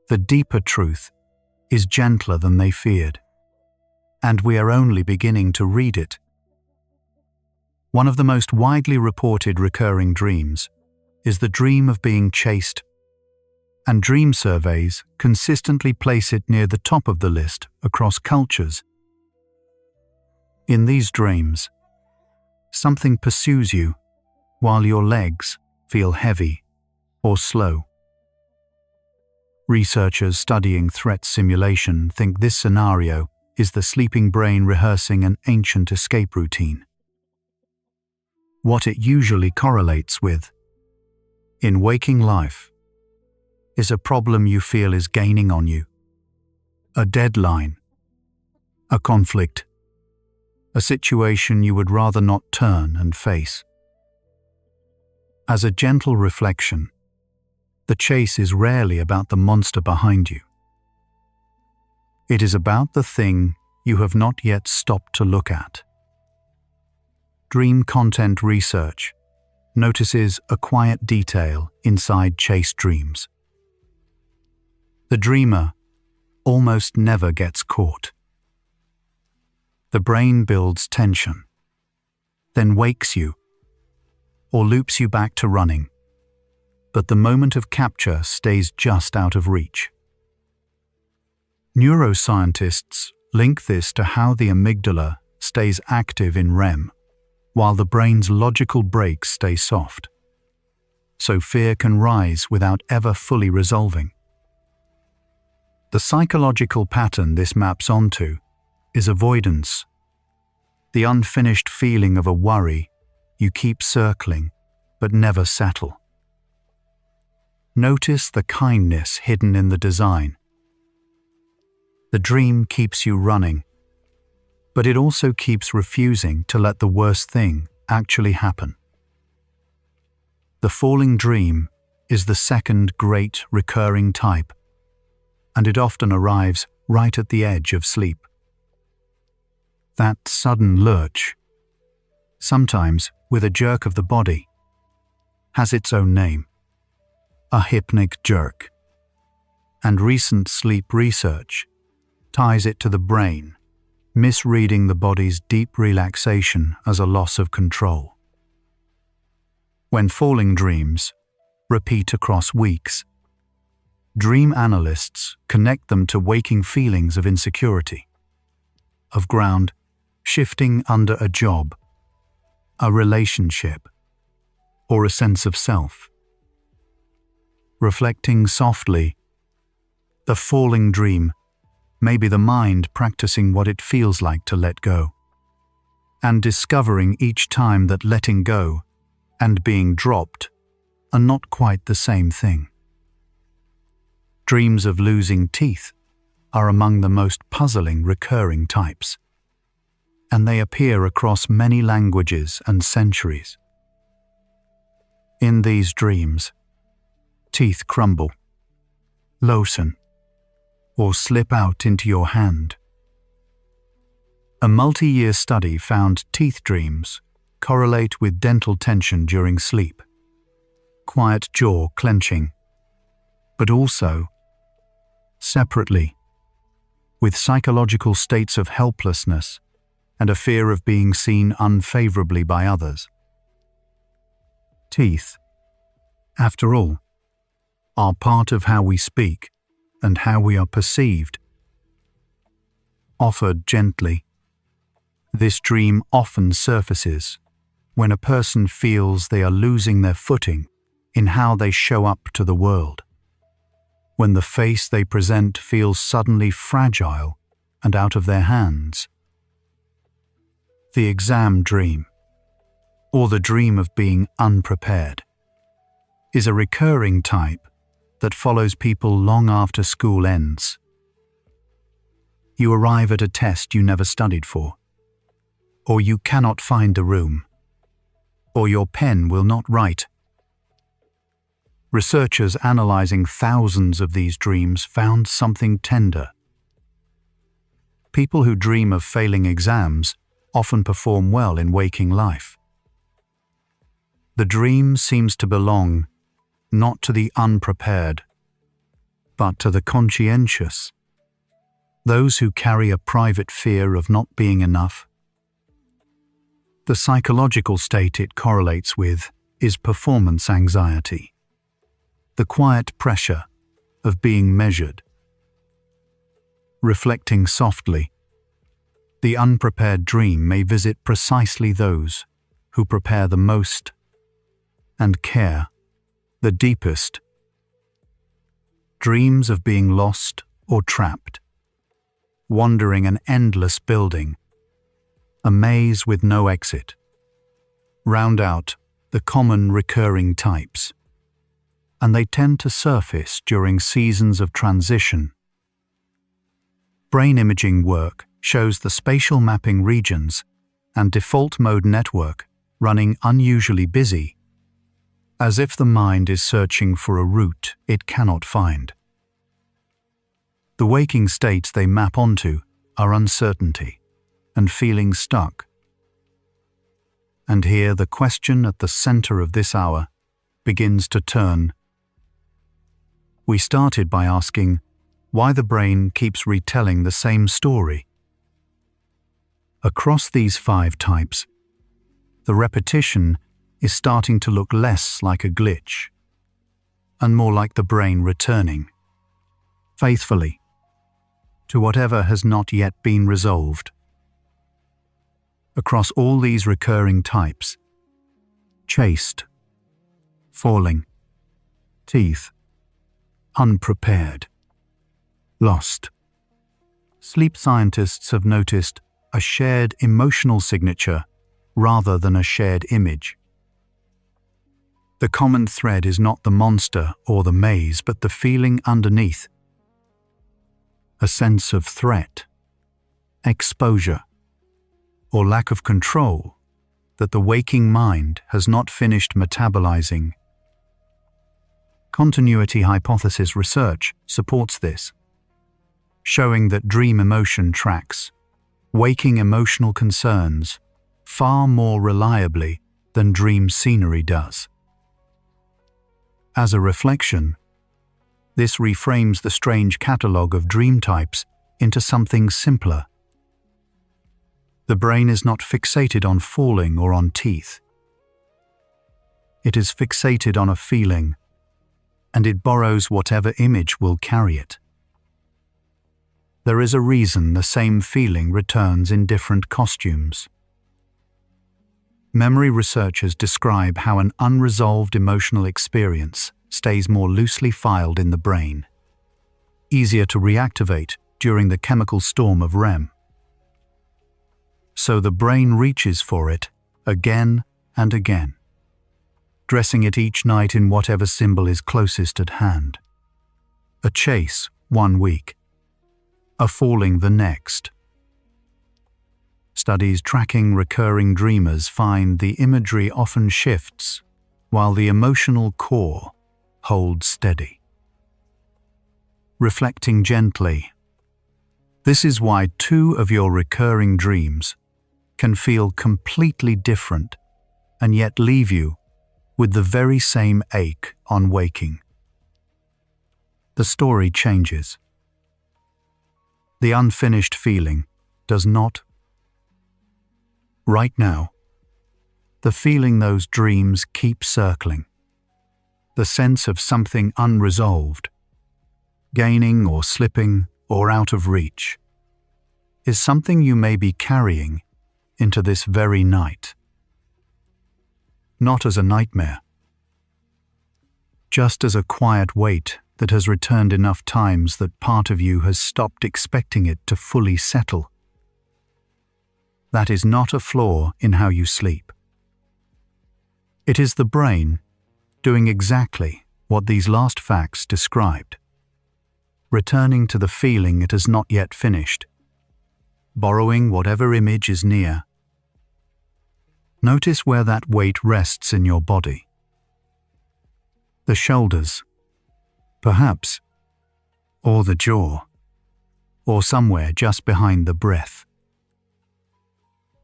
The deeper truth is gentler than they feared, and we are only beginning to read it. One of the most widely reported recurring dreams is the dream of being chased, and dream surveys consistently place it near the top of the list across cultures. In these dreams, something pursues you while your legs feel heavy or slow. Researchers studying threat simulation think this scenario is the sleeping brain rehearsing an ancient escape routine. What it usually correlates with, in waking life, is a problem you feel is gaining on you. A deadline, a conflict, a situation you would rather not turn and face. As a gentle reflection, the chase is rarely about the monster behind you. It is about the thing you have not yet stopped to look at. Dream content research notices a quiet detail inside chase dreams. The dreamer almost never gets caught. The brain builds tension, then wakes you or loops you back to running, but the moment of capture stays just out of reach. Neuroscientists link this to how the amygdala stays active in REM, while the brain's logical brakes stay soft, so fear can rise without ever fully resolving. The psychological pattern this maps onto is avoidance, the unfinished feeling of a worry you keep circling but never settle. Notice the kindness hidden in the design. The dream keeps you running, but it also keeps refusing to let the worst thing actually happen. The falling dream is the second great recurring type, and it often arrives right at the edge of sleep. That sudden lurch, sometimes with a jerk of the body, has its own name, a hypnic jerk, and recent sleep research ties it to the brain, misreading the body's deep relaxation as a loss of control. When falling dreams repeat across weeks, dream analysts connect them to waking feelings of insecurity, of ground shifting under a job, a relationship, or a sense of self. Reflecting softly, the falling dream may be the mind practicing what it feels like to let go, and discovering each time that letting go and being dropped are not quite the same thing. Dreams of losing teeth are among the most puzzling recurring types, and they appear across many languages and centuries. In these dreams, teeth crumble, loosen, or slip out into your hand. A multi-year study found teeth dreams correlate with dental tension during sleep, quiet jaw clenching, but also, separately, with psychological states of helplessness and a fear of being seen unfavorably by others. Teeth, after all, are part of how we speak and how we are perceived. Offered gently, this dream often surfaces when a person feels they are losing their footing in how they show up to the world, when the face they present feels suddenly fragile and out of their hands. The exam dream, or the dream of being unprepared, is a recurring type that follows people long after school ends. You arrive at a test you never studied for, or you cannot find a room, or your pen will not write. Researchers analyzing thousands of these dreams found something tender. People who dream of failing exams often perform well in waking life. The dream seems to belong not to the unprepared, but to the conscientious, those who carry a private fear of not being enough. The psychological state it correlates with is performance anxiety, the quiet pressure of being measured. Reflecting softly, the unprepared dream may visit precisely those who prepare the most and care the deepest. dreams of being lost or trapped, wandering an endless building, a maze with no exit. Round out the common recurring types, and they tend to surface during seasons of transition. Brain imaging work shows the spatial mapping regions and default mode network running unusually busy, as if the mind is searching for a route it cannot find. The waking states they map onto are uncertainty and feeling stuck. And here the question at the center of this hour begins to turn. We started by asking why the brain keeps retelling the same story. Across these 5 types, the repetition is starting to look less like a glitch and more like the brain returning, faithfully, to whatever has not yet been resolved. Across all these recurring types, chased, falling, teeth, unprepared, lost, sleep scientists have noticed a shared emotional signature rather than a shared image. The common thread is not the monster or the maze, but the feeling underneath. A sense of threat, exposure, or lack of control that the waking mind has not finished metabolizing. Continuity hypothesis research supports this, showing that dream emotion tracks waking emotional concerns far more reliably than dream scenery does. As a reflection, this reframes the strange catalogue of dream types into something simpler. The brain is not fixated on falling or on teeth. It is fixated on a feeling, and it borrows whatever image will carry it. There is a reason the same feeling returns in different costumes. Memory researchers describe how an unresolved emotional experience stays more loosely filed in the brain, easier to reactivate during the chemical storm of REM. So the brain reaches for it again and again, dressing it each night in whatever symbol is closest at hand. A chase 1 week, a falling the next. Studies tracking recurring dreamers find the imagery often shifts, while the emotional core holds steady. Reflecting gently, this is why 2 of your recurring dreams can feel completely different and yet leave you with the very same ache on waking. The story changes. The unfinished feeling does not. Right now, the feeling those dreams keep circling, the sense of something unresolved, gaining or slipping or out of reach, is something you may be carrying into this very night. Not as a nightmare, just as a quiet weight that has returned enough times that part of you has stopped expecting it to fully settle. That is not a flaw in how you sleep. It is the brain doing exactly what these last facts described, returning to the feeling it has not yet finished, borrowing whatever image is near. Notice where that weight rests in your body. The shoulders, perhaps, or the jaw, or somewhere just behind the breath.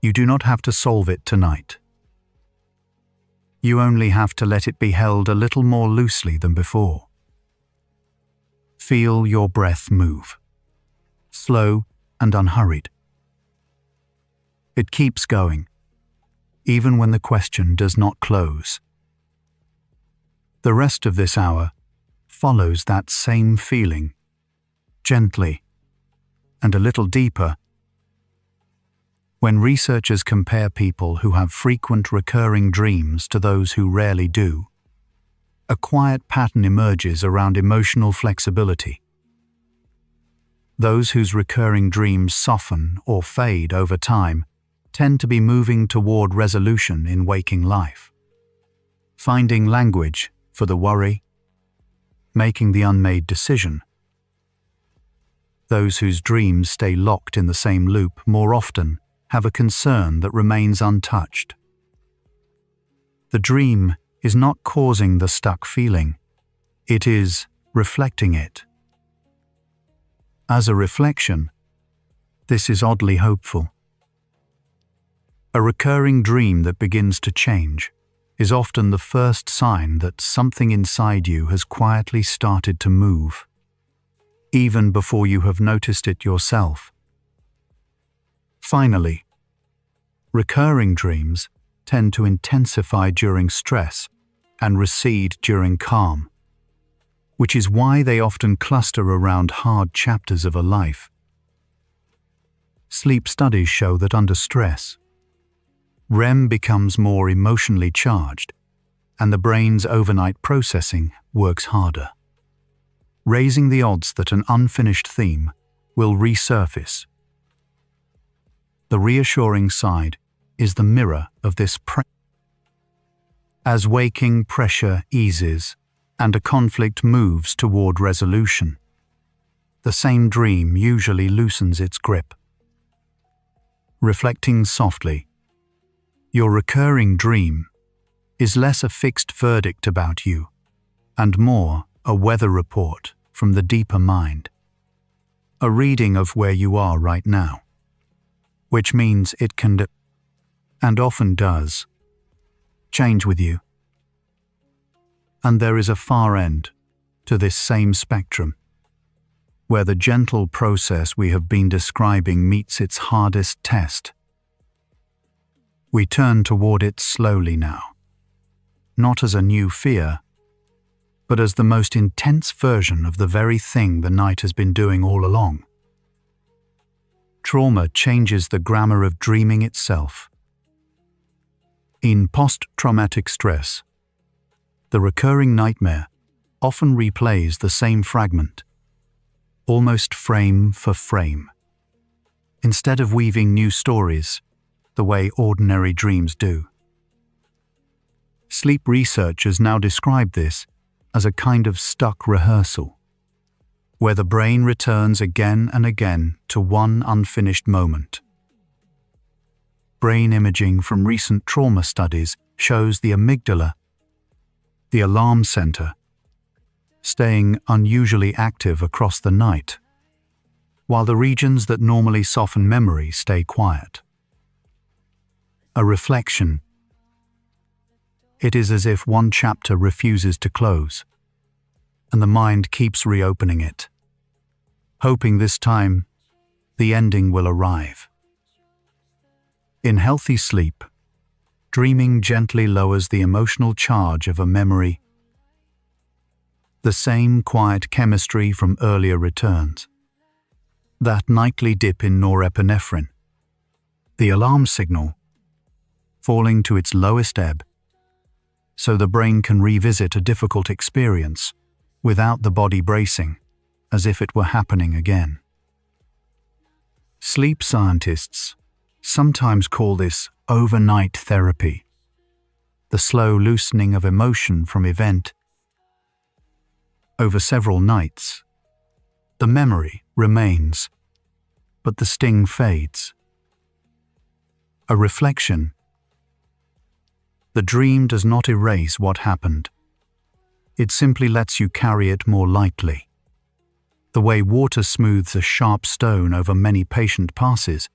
You do not have to solve it tonight. You only have to let it be held a little more loosely than before. Feel your breath move, slow and unhurried. It keeps going, even when the question does not close. The rest of this hour follows that same feeling, gently and a little deeper. When researchers compare people who have frequent recurring dreams to those who rarely do, a quiet pattern emerges around emotional flexibility. Those whose recurring dreams soften or fade over time tend to be moving toward resolution in waking life, finding language for the worry, making the unmade decision. Those whose dreams stay locked in the same loop more often have a concern that remains untouched. The dream is not causing the stuck feeling, it is reflecting it. As a reflection, this is oddly hopeful. A recurring dream that begins to change is often the first sign that something inside you has quietly started to move, even before you have noticed it yourself. Finally, recurring dreams tend to intensify during stress and recede during calm, which is why they often cluster around hard chapters of a life. Sleep studies show that under stress, REM becomes more emotionally charged, and the brain's overnight processing works harder, raising the odds that an unfinished theme will resurface. The reassuring side is the mirror of this as waking pressure eases and a conflict moves toward resolution, the same dream usually loosens its grip. Reflecting softly, your recurring dream is less a fixed verdict about you and more a weather report from the deeper mind, a reading of where you are right now, which means it can, and often does, change with you. And there is a far end to this same spectrum, where the gentle process we have been describing meets its hardest test. We turn toward it slowly now, not as a new fear, but as the most intense version of the very thing the night has been doing all along. Trauma changes the grammar of dreaming itself. In post-traumatic stress, the recurring nightmare often replays the same fragment, almost frame for frame, instead of weaving new stories the way ordinary dreams do. Sleep researchers now describe this as a kind of stuck rehearsal, where the brain returns again and again to one unfinished moment. Brain imaging from recent trauma studies shows the amygdala, the alarm center, staying unusually active across the night, while the regions that normally soften memory stay quiet. A reflection. It is as if one chapter refuses to close, and the mind keeps reopening it, hoping this time the ending will arrive. In healthy sleep, dreaming gently lowers the emotional charge of a memory. The same quiet chemistry from earlier returns. That nightly dip in norepinephrine, the alarm signal, falling to its lowest ebb, so the brain can revisit a difficult experience without the body bracing, as if it were happening again. Sleep scientists sometimes call this overnight therapy, the slow loosening of emotion from event. Over several nights, the memory remains, but the sting fades. A reflection. The dream does not erase what happened. It simply lets you carry it more lightly. The way water smooths a sharp stone over many patient passes.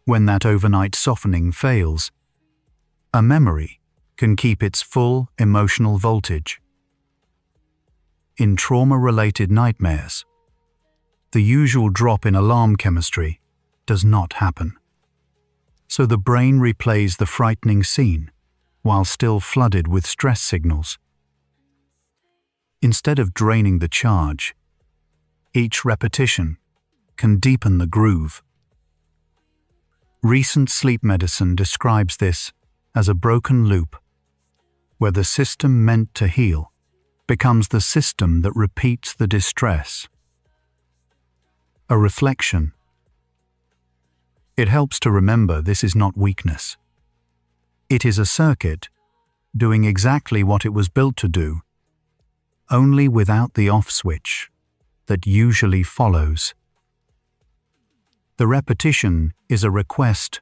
When that overnight softening fails, a memory can keep its full emotional voltage. In trauma-related nightmares, the usual drop in alarm chemistry does not happen. So the brain replays the frightening scene while still flooded with stress signals. Instead of draining the charge, each repetition can deepen the groove. Recent sleep medicine describes this as a broken loop, where the system meant to heal becomes the system that repeats the distress. A reflection. It helps to remember this is not weakness. It is a circuit doing exactly what it was built to do, only without the off switch that usually follows. The repetition is a request,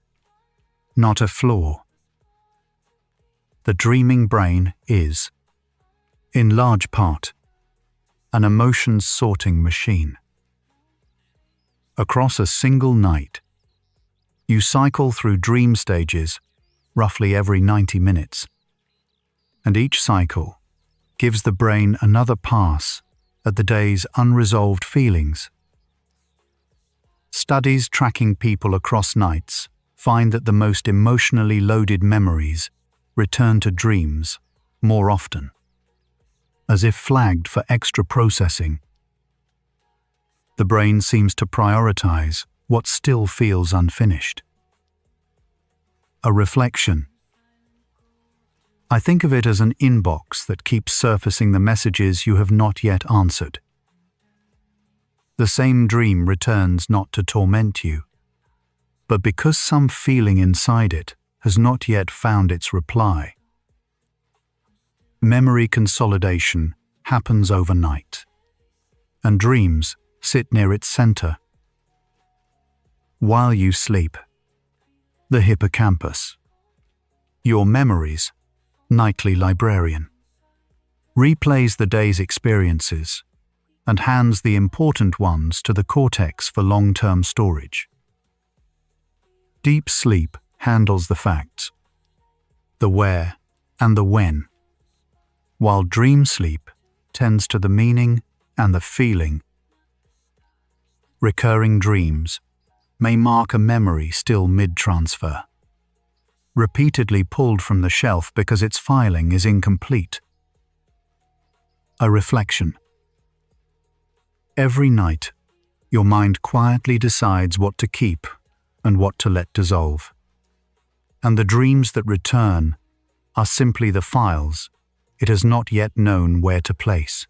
not a flaw. The dreaming brain is, in large part, an emotions sorting machine. Across a single night, you cycle through dream stages roughly every 90 minutes, and each cycle gives the brain another pass at the day's unresolved feelings. Studies tracking people across nights find that the most emotionally loaded memories return to dreams more often, as if flagged for extra processing. The brain seems to prioritize what still feels unfinished. A reflection. I think of it as an inbox that keeps surfacing the messages you have not yet answered. The same dream returns not to torment you, but because some feeling inside it has not yet found its reply. Memory consolidation happens overnight, and dreams sit near its center. While you sleep, the hippocampus, your memories' nightly librarian, replays the day's experiences and hands the important ones to the cortex for long-term storage. Deep sleep handles the facts, the where and the when, while dream sleep tends to the meaning and the feeling. Recurring dreams may mark a memory still mid-transfer, repeatedly pulled from the shelf because its filing is incomplete. A reflection. Every night, your mind quietly decides what to keep and what to let dissolve. And the dreams that return are simply the files it has not yet known where to place.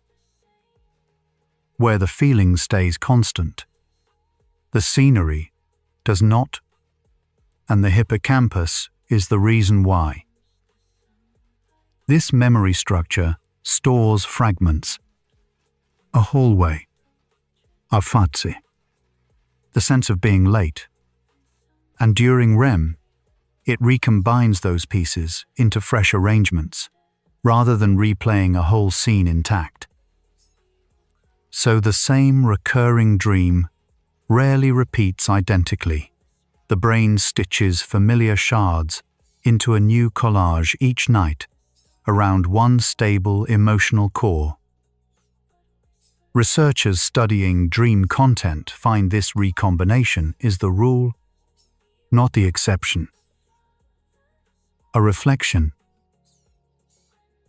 Where the feeling stays constant, the scenery does not, and the hippocampus is the reason why. This memory structure stores fragments. A hallway, a fuzzy, the sense of being late, and during REM, it recombines those pieces into fresh arrangements, rather than replaying a whole scene intact. So the same recurring dream rarely repeats identically. The brain stitches familiar shards into a new collage each night around one stable emotional core. Researchers studying dream content find this recombination is the rule, not the exception. A reflection.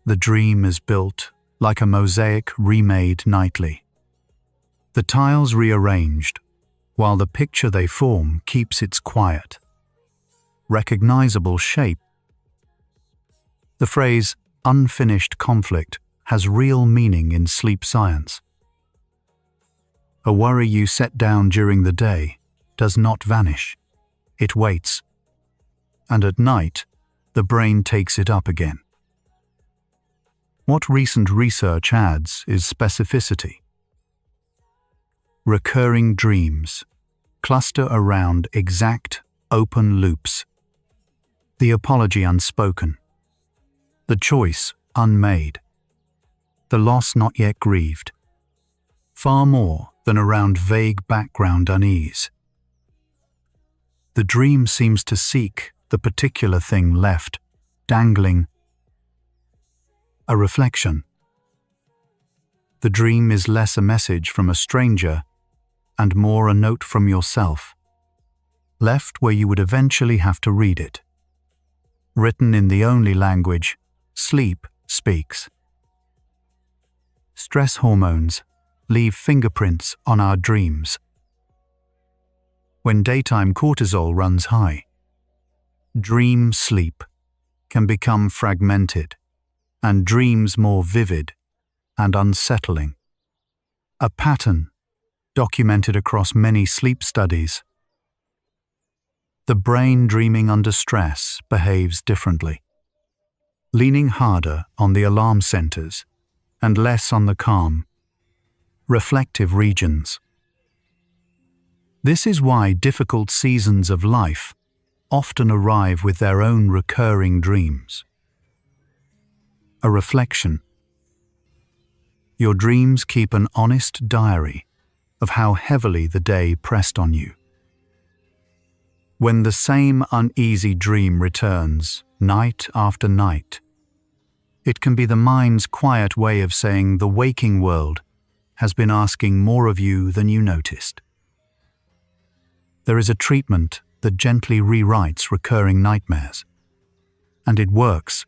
The dream is built like a mosaic remade nightly. The tiles rearranged, while the picture they form keeps its quiet, recognizable shape. The phrase unfinished conflict has real meaning in sleep science. A worry you set down during the day does not vanish. It waits, and at night, the brain takes it up again. What recent research adds is specificity. Recurring dreams cluster around exact, open loops. The apology unspoken. The choice unmade. The loss not yet grieved. Far more than around vague background unease. The dream seems to seek the particular thing left, dangling. A reflection. The dream is less a message from a stranger and more a note from yourself, left where you would eventually have to read it. Written in the only language sleep speaks. Stress hormones leave fingerprints on our dreams. When daytime cortisol runs high, dream sleep can become fragmented and dreams more vivid and unsettling. A pattern documented across many sleep studies. The brain dreaming under stress behaves differently, leaning harder on the alarm centers and less on the calm, reflective regions. This is why difficult seasons of life often arrive with their own recurring dreams. A reflection. Your dreams keep an honest diary of how heavily the day pressed on you. When the same uneasy dream returns night after night, it can be the mind's quiet way of saying the waking world has been asking more of you than you noticed. There is a treatment that gently rewrites recurring nightmares, and it works.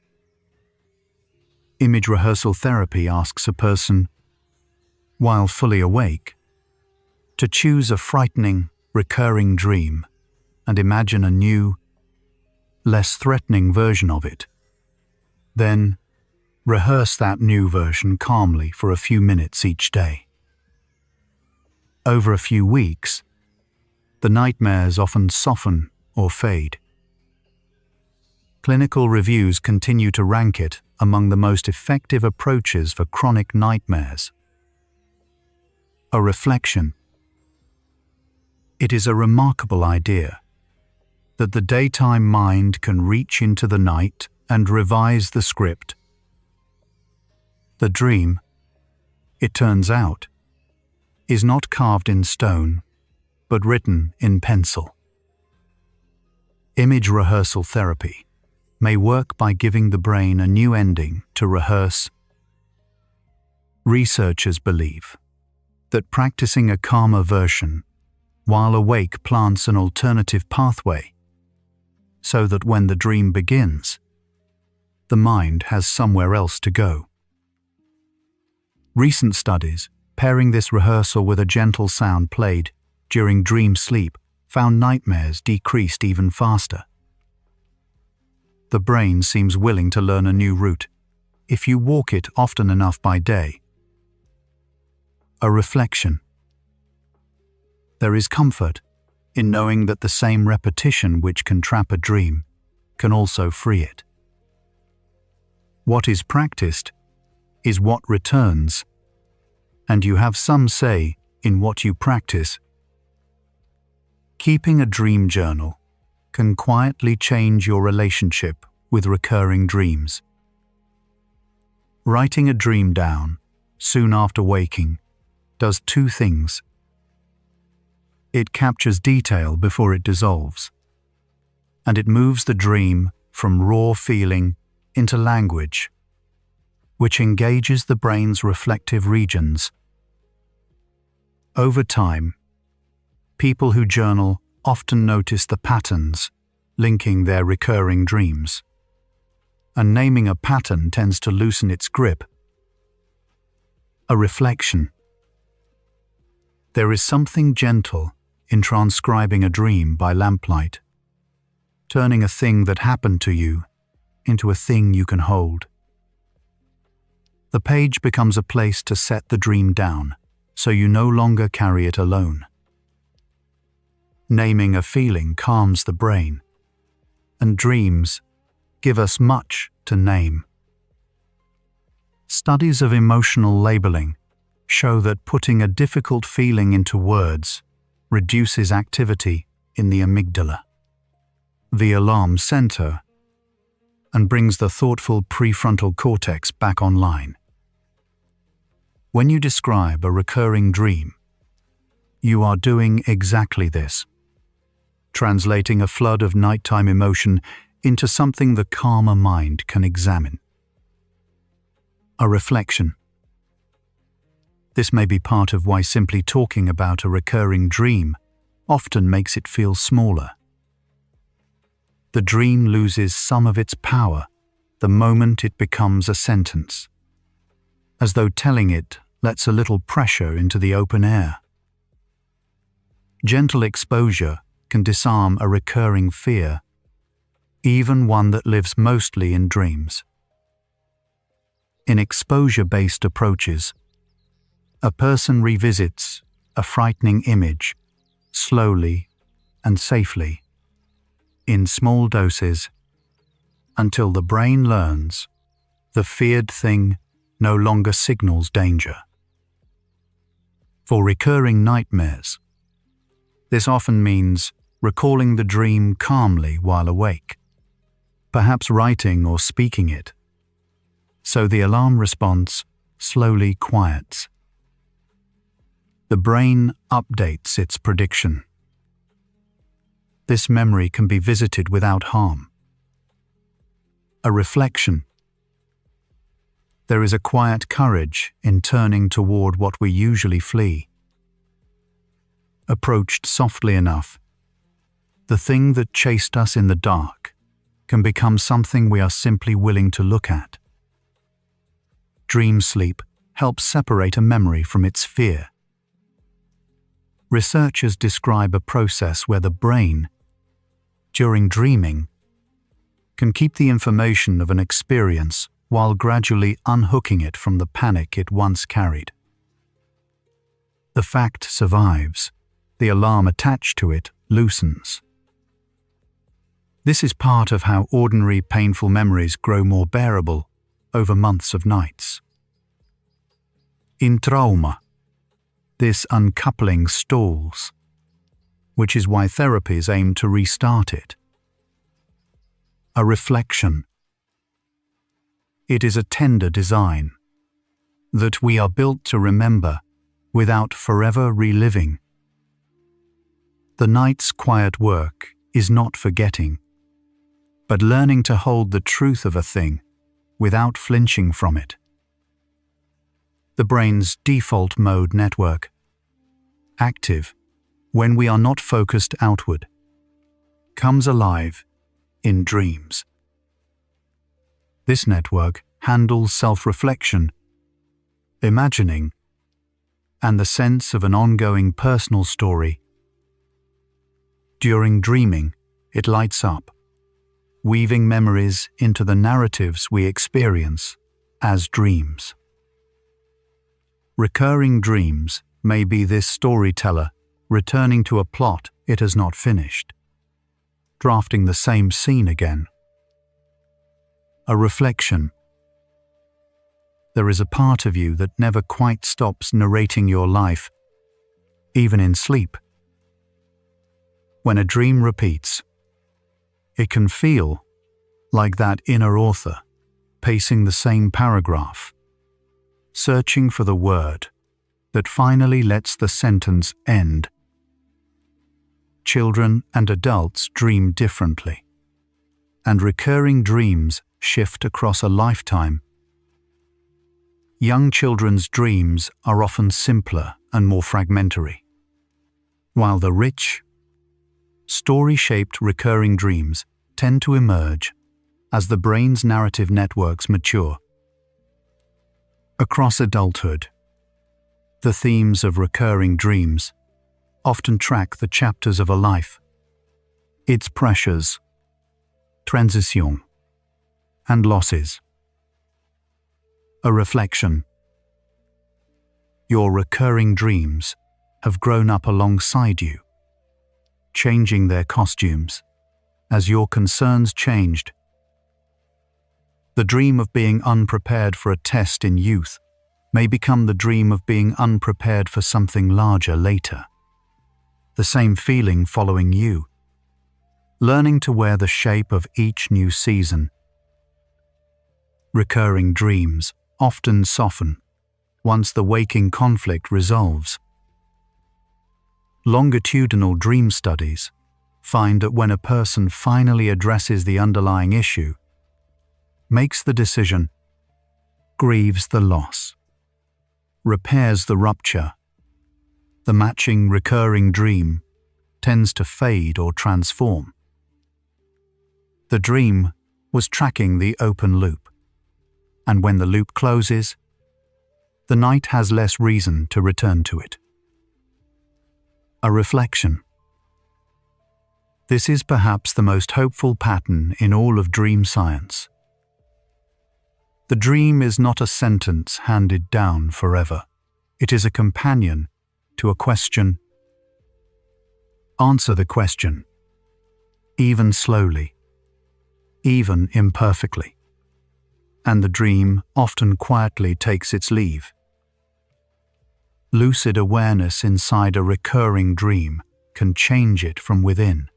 Image rehearsal therapy asks a person, while fully awake, to choose a frightening, recurring dream and imagine a new, less threatening version of it. Then, rehearse that new version calmly for a few minutes each day. Over a few weeks, the nightmares often soften or fade. Clinical reviews continue to rank it among the most effective approaches for chronic nightmares. A reflection. It is a remarkable idea that the daytime mind can reach into the night and revise the script. The dream, it turns out, is not carved in stone, but written in pencil. Image rehearsal therapy may work by giving the brain a new ending to rehearse. Researchers believe that practicing a calmer version while awake plants an alternative pathway, so that when the dream begins, the mind has somewhere else to go. Recent studies pairing this rehearsal with a gentle sound played during dream sleep found nightmares decreased even faster. The brain seems willing to learn a new route if you walk it often enough by day. A reflection. There is comfort in knowing that the same repetition which can trap a dream can also free it. What is practiced is what returns, and you have some say in what you practice. Keeping a dream journal can quietly change your relationship with recurring dreams. Writing a dream down soon after waking does two things. It captures detail before it dissolves, and it moves the dream from raw feeling into language, which engages the brain's reflective regions. Over time, people who journal often notice the patterns linking their recurring dreams, and naming a pattern tends to loosen its grip. A reflection. There is something gentle in transcribing a dream by lamplight, turning a thing that happened to you into a thing you can hold. The page becomes a place to set the dream down, so you no longer carry it alone. Naming a feeling calms the brain, and dreams give us much to name. Studies of emotional labeling show that putting a difficult feeling into words reduces activity in the amygdala, the alarm center, and brings the thoughtful prefrontal cortex back online. When you describe a recurring dream, you are doing exactly this, translating a flood of nighttime emotion into something the calmer mind can examine. A reflection. This may be part of why simply talking about a recurring dream often makes it feel smaller. The dream loses some of its power the moment it becomes a sentence, as though telling it lets a little pressure into the open air. Gentle exposure can disarm a recurring fear, even one that lives mostly in dreams. In exposure-based approaches, a person revisits a frightening image slowly and safely, in small doses, until the brain learns the feared thing no longer signals danger. For recurring nightmares, this often means recalling the dream calmly while awake, perhaps writing or speaking it, so the alarm response slowly quiets. The brain updates its prediction. This memory can be visited without harm. A reflection. There is a quiet courage in turning toward what we usually flee. Approached softly enough, the thing that chased us in the dark can become something we are simply willing to look at. Dream sleep helps separate a memory from its fear. Researchers describe a process where the brain, during dreaming, can keep the information of an experience while gradually unhooking it from the panic it once carried. The fact survives. The alarm attached to it loosens. This is part of how ordinary painful memories grow more bearable over months of nights. In trauma, this uncoupling stalls, which is why therapies aim to restart it. A reflection. It is a tender design that we are built to remember without forever reliving. The night's quiet work is not forgetting, but learning to hold the truth of a thing without flinching from it. The brain's default mode network, active when we are not focused outward, comes alive in dreams. This network handles self-reflection, imagining, and the sense of an ongoing personal story. During dreaming, it lights up, weaving memories into the narratives we experience as dreams. Recurring dreams may be this storyteller returning to a plot it has not finished, drafting the same scene again. A reflection. There is a part of you that never quite stops narrating your life, even in sleep. When a dream repeats, it can feel like that inner author pacing the same paragraph, searching for the word that finally lets the sentence end. Children and adults dream differently, and recurring dreams shift across a lifetime. Young children's dreams are often simpler and more fragmentary, while the rich, story-shaped recurring dreams tend to emerge as the brain's narrative networks mature. Across adulthood, the themes of recurring dreams often track the chapters of a life, its pressures, transition, and losses. A reflection. Your recurring dreams have grown up alongside you, changing their costumes as your concerns changed. The dream of being unprepared for a test in youth may become the dream of being unprepared for something larger later. The same feeling following you, learning to wear the shape of each new season. Recurring dreams often soften once the waking conflict resolves. Longitudinal dream studies find that when a person finally addresses the underlying issue, makes the decision, grieves the loss, repairs the rupture, the matching recurring dream tends to fade or transform. The dream was tracking the open loop, and when the loop closes, the night has less reason to return to it. A reflection. This is perhaps the most hopeful pattern in all of dream science. The dream is not a sentence handed down forever. It is a companion to a question. Answer the question, even slowly, even imperfectly, and the dream often quietly takes its leave. Lucid awareness inside a recurring dream can change it from within.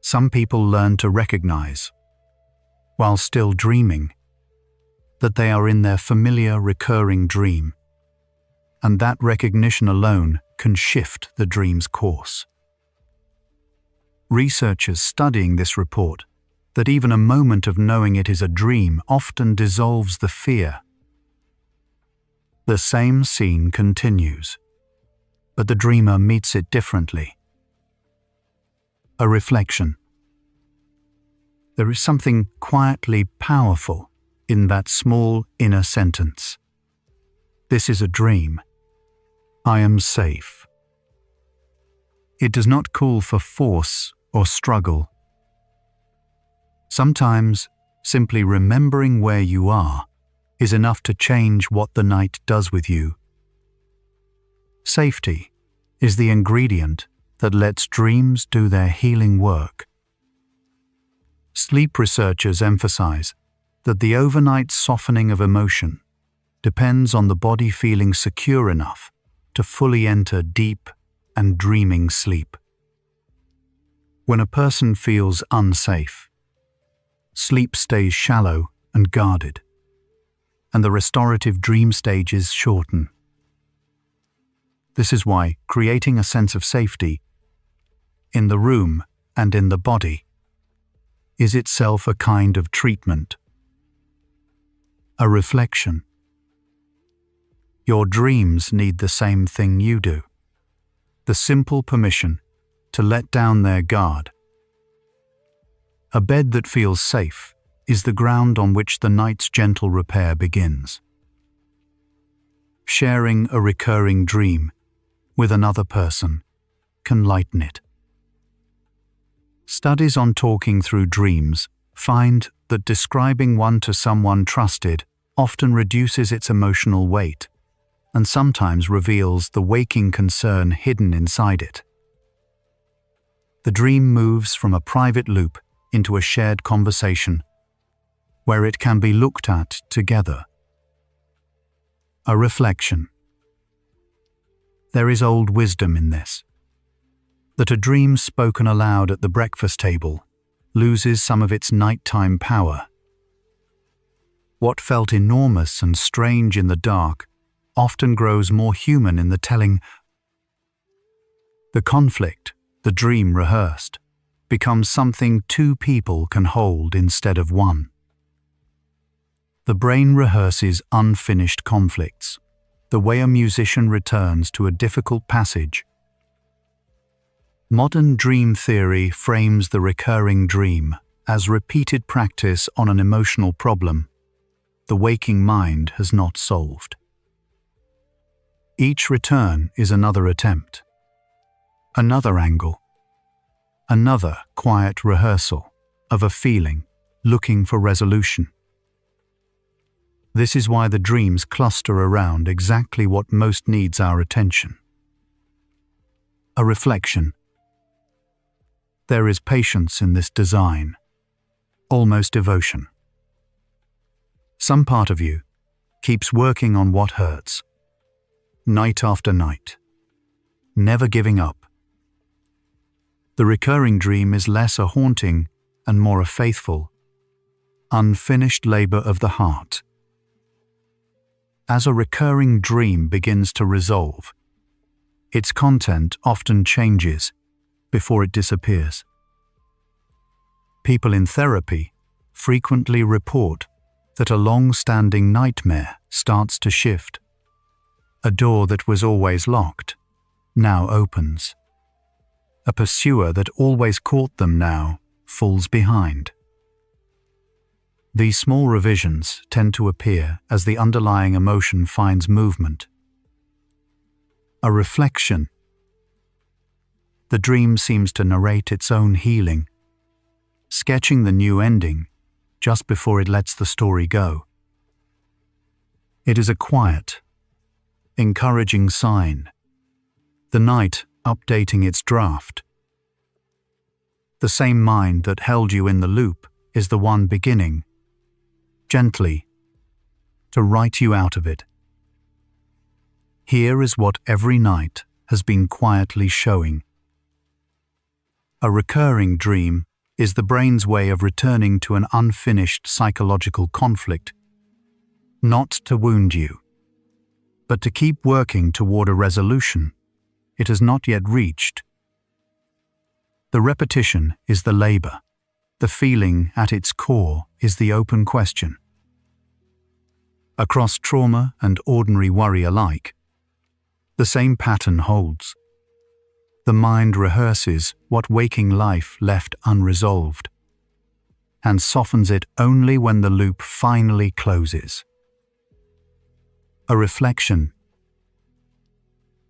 Some people learn to recognize, while still dreaming, that they are in their familiar recurring dream, and that recognition alone can shift the dream's course. Researchers studying this report that even a moment of knowing it is a dream often dissolves the fear. The same scene continues, but the dreamer meets it differently. A reflection. There is something quietly powerful in that small inner sentence. This is a dream. I am safe. It does not call for force or struggle. Sometimes, simply remembering where you are is enough to change what the night does with you. Safety is the ingredient that lets dreams do their healing work. Sleep researchers emphasize that the overnight softening of emotion depends on the body feeling secure enough to fully enter deep and dreaming sleep. When a person feels unsafe, sleep stays shallow and guarded, and the restorative dream stages shorten. This is why creating a sense of safety in the room and in the body is itself a kind of treatment. A reflection. Your dreams need the same thing you do. The simple permission to let down their guard. A bed that feels safe is the ground on which the night's gentle repair begins. Sharing a recurring dream with another person can lighten it. Studies on talking through dreams find that describing one to someone trusted often reduces its emotional weight and sometimes reveals the waking concern hidden inside it. The dream moves from a private loop into a shared conversation where it can be looked at together. A reflection. There is old wisdom in this, that a dream spoken aloud at the breakfast table loses some of its nighttime power. What felt enormous and strange in the dark often grows more human in the telling. The conflict, the dream rehearsed, becomes something two people can hold instead of one. The brain rehearses unfinished conflicts, the way a musician returns to a difficult passage. Modern dream theory frames the recurring dream as repeated practice on an emotional problem the waking mind has not solved. Each return is another attempt, another angle, another quiet rehearsal of a feeling looking for resolution. This is why the dreams cluster around exactly what most needs our attention. A reflection. There is patience in this design, almost devotion. Some part of you keeps working on what hurts, night after night, never giving up. The recurring dream is less a haunting and more a faithful, unfinished labor of the heart. As a recurring dream begins to resolve, its content often changes before it disappears. People in therapy frequently report that a long-standing nightmare starts to shift. A door that was always locked now opens. A pursuer that always caught them now falls behind. These small revisions tend to appear as the underlying emotion finds movement. A reflection. The dream seems to narrate its own healing, sketching the new ending just before it lets the story go. It is a quiet, encouraging sign. The night updating its draft. The same mind that held you in the loop is the one beginning, gently, to write you out of it. Here is what every night has been quietly showing. A recurring dream is the brain's way of returning to an unfinished psychological conflict, not to wound you, but to keep working toward a resolution it has not yet reached. The repetition is the labor. The feeling at its core is the open question. Across trauma and ordinary worry alike, the same pattern holds. The mind rehearses what waking life left unresolved, and softens it only when the loop finally closes. A reflection.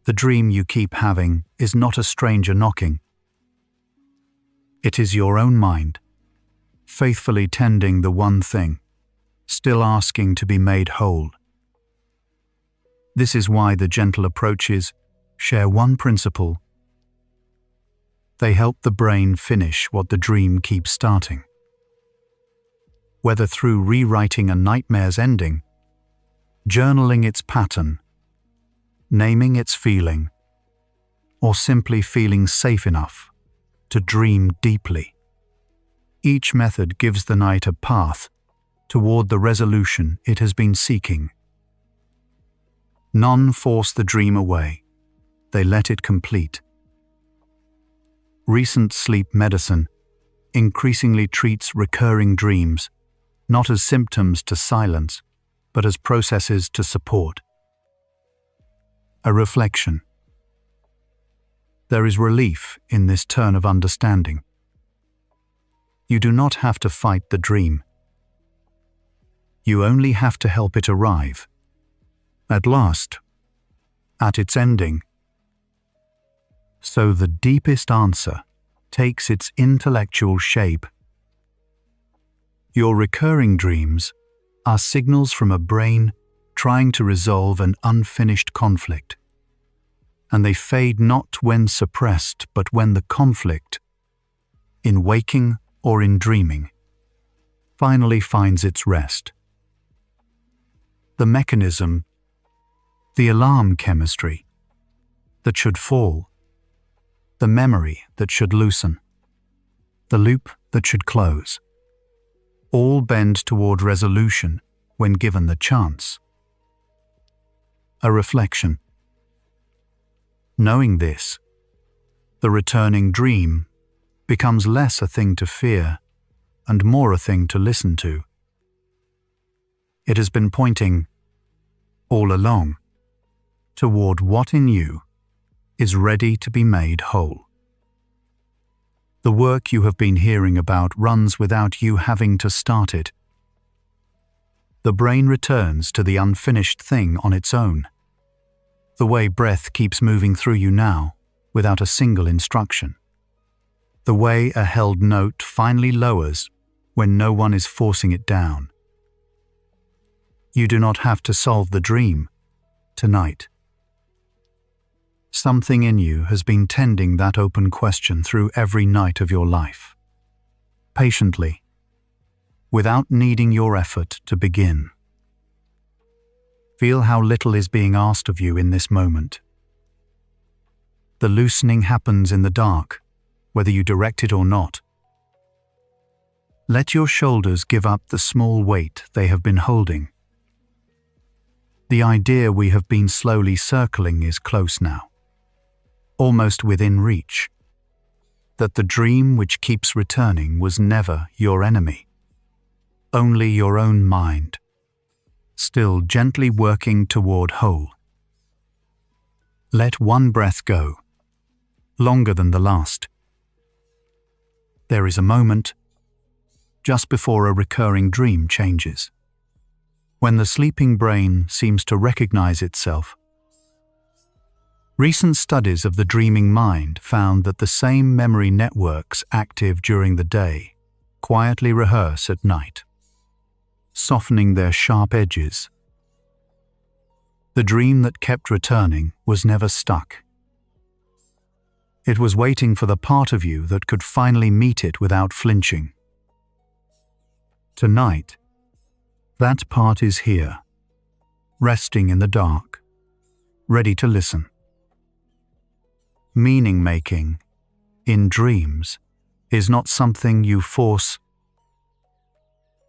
The dream you keep having is not a stranger knocking. It is your own mind, faithfully tending the one thing, still asking to be made whole. This is why the gentle approaches share one principle. They help the brain finish what the dream keeps starting. Whether through rewriting a nightmare's ending, journaling its pattern, naming its feeling, or simply feeling safe enough to dream deeply. Each method gives the night a path toward the resolution it has been seeking. None force the dream away, they let it complete. Recent sleep medicine increasingly treats recurring dreams not as symptoms to silence, but as processes to support. A reflection. There is relief in this turn of understanding. You do not have to fight the dream. You only have to help it arrive. At last, at its ending. So the deepest answer takes its intellectual shape. Your recurring dreams are signals from a brain trying to resolve an unfinished conflict. And they fade not when suppressed, but when the conflict, in waking or in dreaming, finally finds its rest. The mechanism, the alarm chemistry that should fall, the memory that should loosen, the loop that should close, all bend toward resolution when given the chance. A reflection. Knowing this, the returning dream becomes less a thing to fear and more a thing to listen to. It has been pointing, all along, toward what in you is ready to be made whole. The work you have been hearing about runs without you having to start it. The brain returns to the unfinished thing on its own. The way breath keeps moving through you now, without a single instruction. The way a held note finally lowers when no one is forcing it down. You do not have to solve the dream tonight. Something in you has been tending that open question through every night of your life. Patiently, without needing your effort to begin. Feel how little is being asked of you in this moment. The loosening happens in the dark, whether you direct it or not. Let your shoulders give up the small weight they have been holding. The idea we have been slowly circling is close now, almost within reach, that the dream which keeps returning was never your enemy, only your own mind, still gently working toward whole. Let one breath go, longer than the last. There is a moment, just before a recurring dream changes, when the sleeping brain seems to recognize itself. Recent studies of the dreaming mind found that the same memory networks active during the day quietly rehearse at night. softening their sharp edges. The dream that kept returning was never stuck. It was waiting for the part of you that could finally meet it without flinching. Tonight, that part is here, resting in the dark, ready to listen. Meaning-making, in dreams, is not something you force.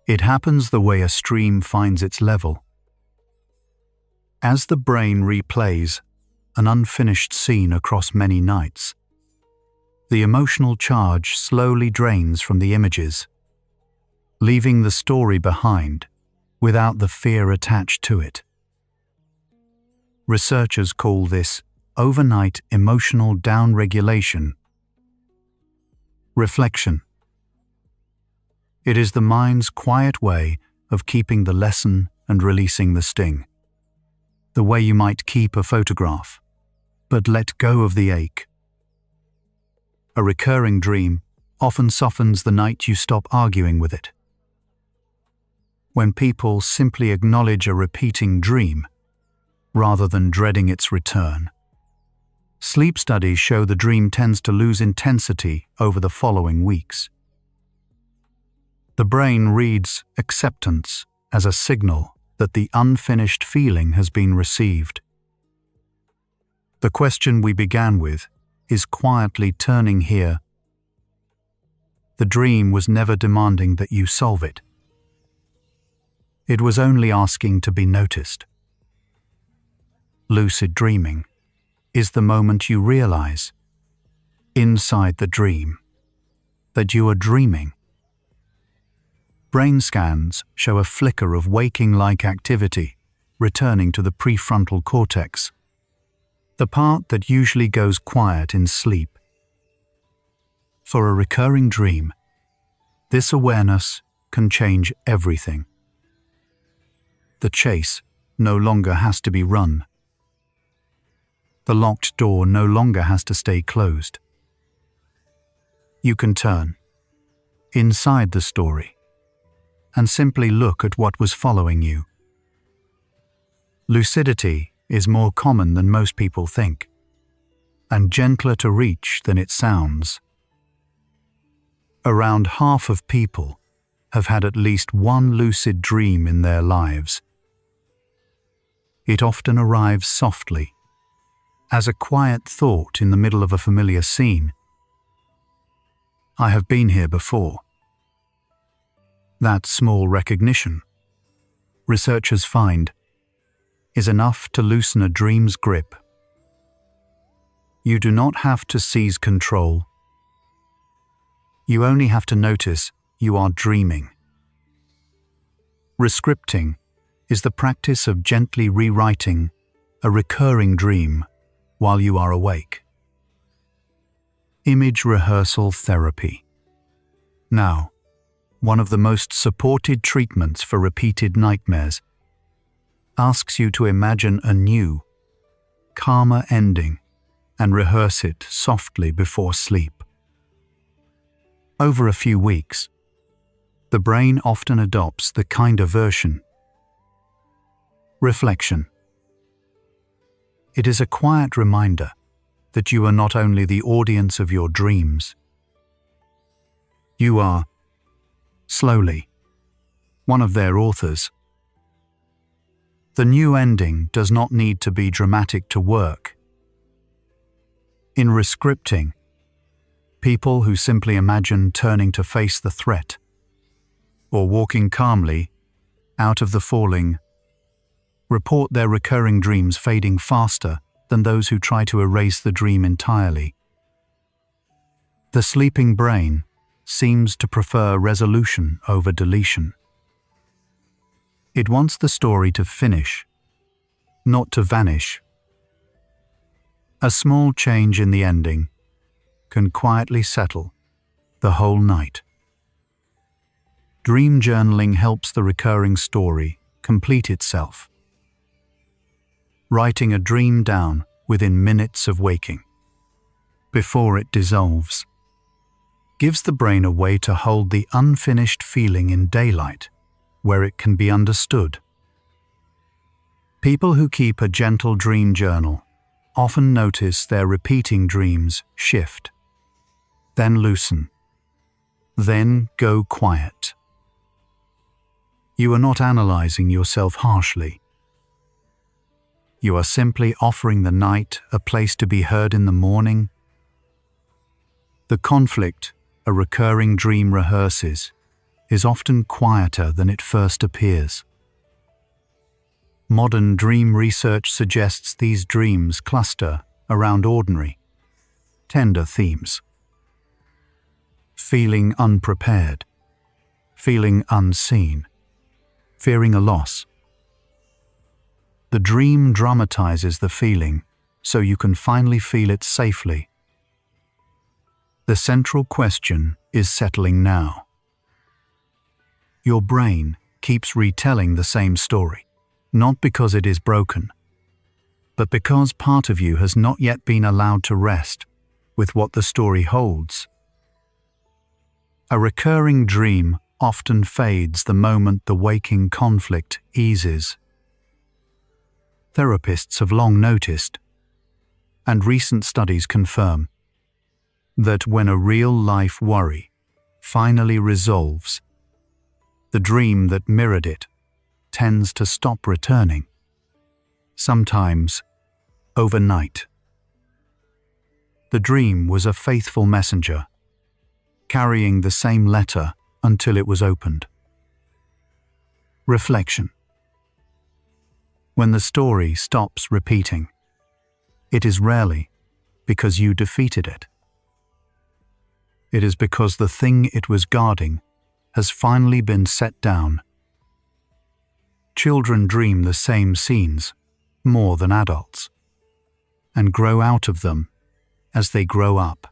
It happens the way a stream finds its level. As the brain replays an unfinished scene across many nights, the emotional charge slowly drains from the images, leaving the story behind without the fear attached to it. Researchers call this overnight emotional downregulation. Reflection. It is the mind's quiet way of keeping the lesson and releasing the sting. The way you might keep a photograph, but let go of the ache. A recurring dream often softens the night you stop arguing with it. When people simply acknowledge a repeating dream, rather than dreading its return, sleep studies show the dream tends to lose intensity over the following weeks. The brain reads acceptance as a signal that the unfinished feeling has been received. The question we began with is quietly turning here. The dream was never demanding that you solve it. It was only asking to be noticed. Lucid dreaming is the moment you realize, inside the dream, that you are dreaming. Brain scans show a flicker of waking-like activity returning to the prefrontal cortex, the part that usually goes quiet in sleep. For a recurring dream, this awareness can change everything. The chase no longer has to be run. The locked door no longer has to stay closed. You can turn inside the story and simply look at what was following you. Lucidity is more common than most people think, and gentler to reach than it sounds. Around half of people have had at least one lucid dream in their lives. It often arrives softly, as a quiet thought in the middle of a familiar scene. I have been here before. That small recognition, researchers find, is enough to loosen a dream's grip. You do not have to seize control. You only have to notice you are dreaming. Rescripting is the practice of gently rewriting a recurring dream while you are awake. Image rehearsal therapy. Now, one of the most supported treatments for repeated nightmares, asks you to imagine a new, calmer ending and rehearse it softly before sleep. Over a few weeks, the brain often adopts the kinder version. Reflection. It is a quiet reminder that you are not only the audience of your dreams. You are, slowly, one of their authors. The new ending does not need to be dramatic to work. In rescripting, people who simply imagine turning to face the threat, or walking calmly out of the falling, report their recurring dreams fading faster than those who try to erase the dream entirely. The sleeping brain seems to prefer resolution over deletion. It wants the story to finish, not to vanish. A small change in the ending can quietly settle the whole night. Dream journaling helps the recurring story complete itself. Writing a dream down within minutes of waking, before it dissolves, gives the brain a way to hold the unfinished feeling in daylight where it can be understood. People who keep a gentle dream journal often notice their repeating dreams shift, then loosen, then go quiet. You are not analyzing yourself harshly. You are simply offering the night a place to be heard in the morning. The conflict a recurring dream rehearses is often quieter than it first appears. Modern dream research suggests these dreams cluster around ordinary, tender themes. Feeling unprepared, feeling unseen, fearing a loss. The dream dramatizes the feeling so you can finally feel it safely. The central question is settling now. Your brain keeps retelling the same story, not because it is broken, but because part of you has not yet been allowed to rest with what the story holds. A recurring dream often fades the moment the waking conflict eases. Therapists have long noticed, and recent studies confirm, that when a real-life worry finally resolves, the dream that mirrored it tends to stop returning, sometimes overnight. The dream was a faithful messenger, carrying the same letter until it was opened. Reflection. When the story stops repeating, it is rarely because you defeated it. It is because the thing it was guarding has finally been set down. Children dream the same scenes more than adults, and grow out of them as they grow up.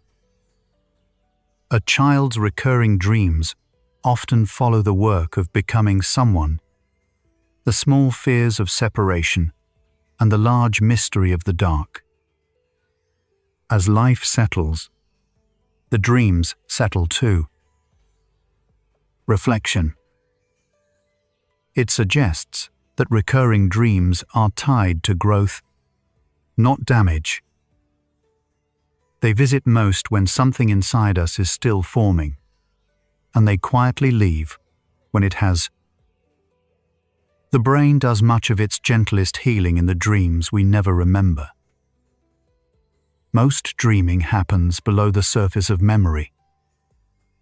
A child's recurring dreams often follow the work of becoming someone, the small fears of separation, and the large mystery of the dark. As life settles, the dreams settle too. Reflection. It suggests that recurring dreams are tied to growth, not damage. They visit most when something inside us is still forming, and they quietly leave when it has. The brain does much of its gentlest healing in the dreams we never remember. Most dreaming happens below the surface of memory,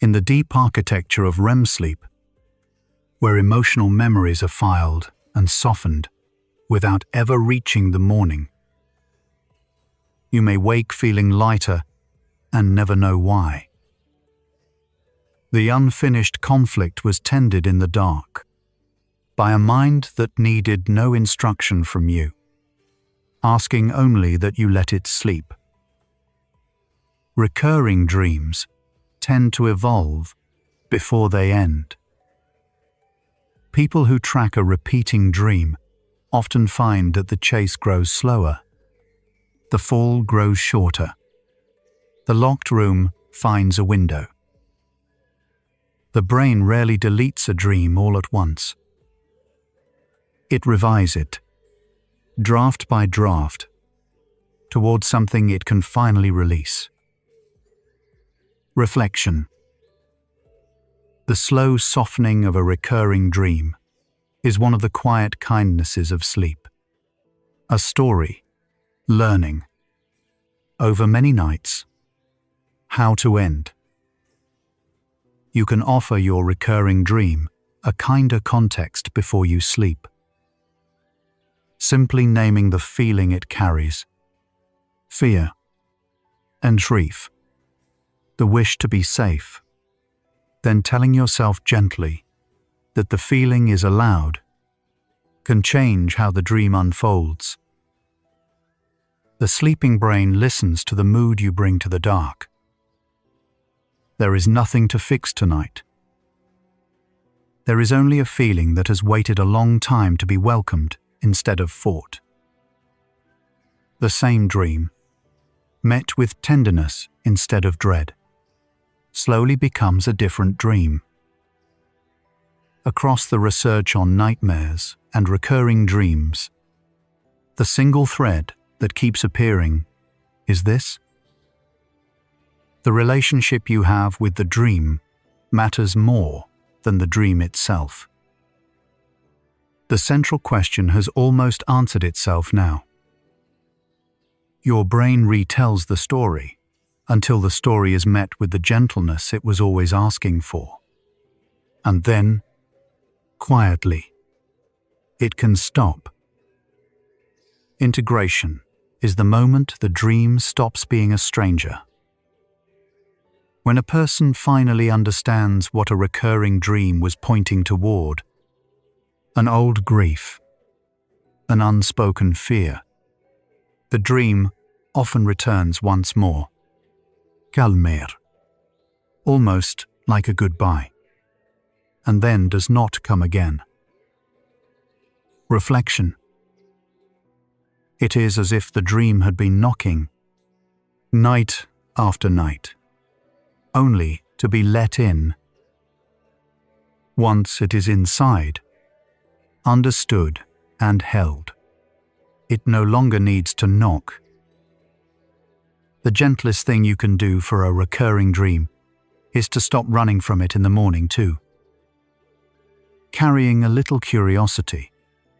in the deep architecture of REM sleep, where emotional memories are filed and softened without ever reaching the morning. You may wake feeling lighter and never know why. The unfinished conflict was tended in the dark, by a mind that needed no instruction from you, asking only that you let it sleep. Recurring dreams tend to evolve before they end. People who track a repeating dream often find that the chase grows slower, the fall grows shorter, the locked room finds a window. The brain rarely deletes a dream all at once. It revises it, draft by draft, towards something it can finally release. Reflection. The slow softening of a recurring dream is one of the quiet kindnesses of sleep. A story, learning, over many nights, how to end. You can offer your recurring dream a kinder context before you sleep. Simply naming the feeling it carries, fear, entreaty, the wish to be safe, then telling yourself gently that the feeling is allowed, can change how the dream unfolds. The sleeping brain listens to the mood you bring to the dark. There is nothing to fix tonight. There is only a feeling that has waited a long time to be welcomed instead of fought. The same dream, met with tenderness instead of dread, slowly becomes a different dream. across the research on nightmares and recurring dreams, the single thread that keeps appearing is this: the relationship you have with the dream matters more than the dream itself. The central question has almost answered itself now. Your brain retells the story until the story is met with the gentleness it was always asking for. And then, quietly, it can stop. Integration is the moment the dream stops being a stranger. When a person finally understands what a recurring dream was pointing toward, an old grief, an unspoken fear, the dream often returns once more, calmer, almost like a goodbye, and then does not come again. Reflection. It is as if the dream had been knocking, night after night, only to be let in. Once it is inside, understood and held, it no longer needs to knock. The gentlest thing you can do for a recurring dream is to stop running from it in the morning too. Carrying a little curiosity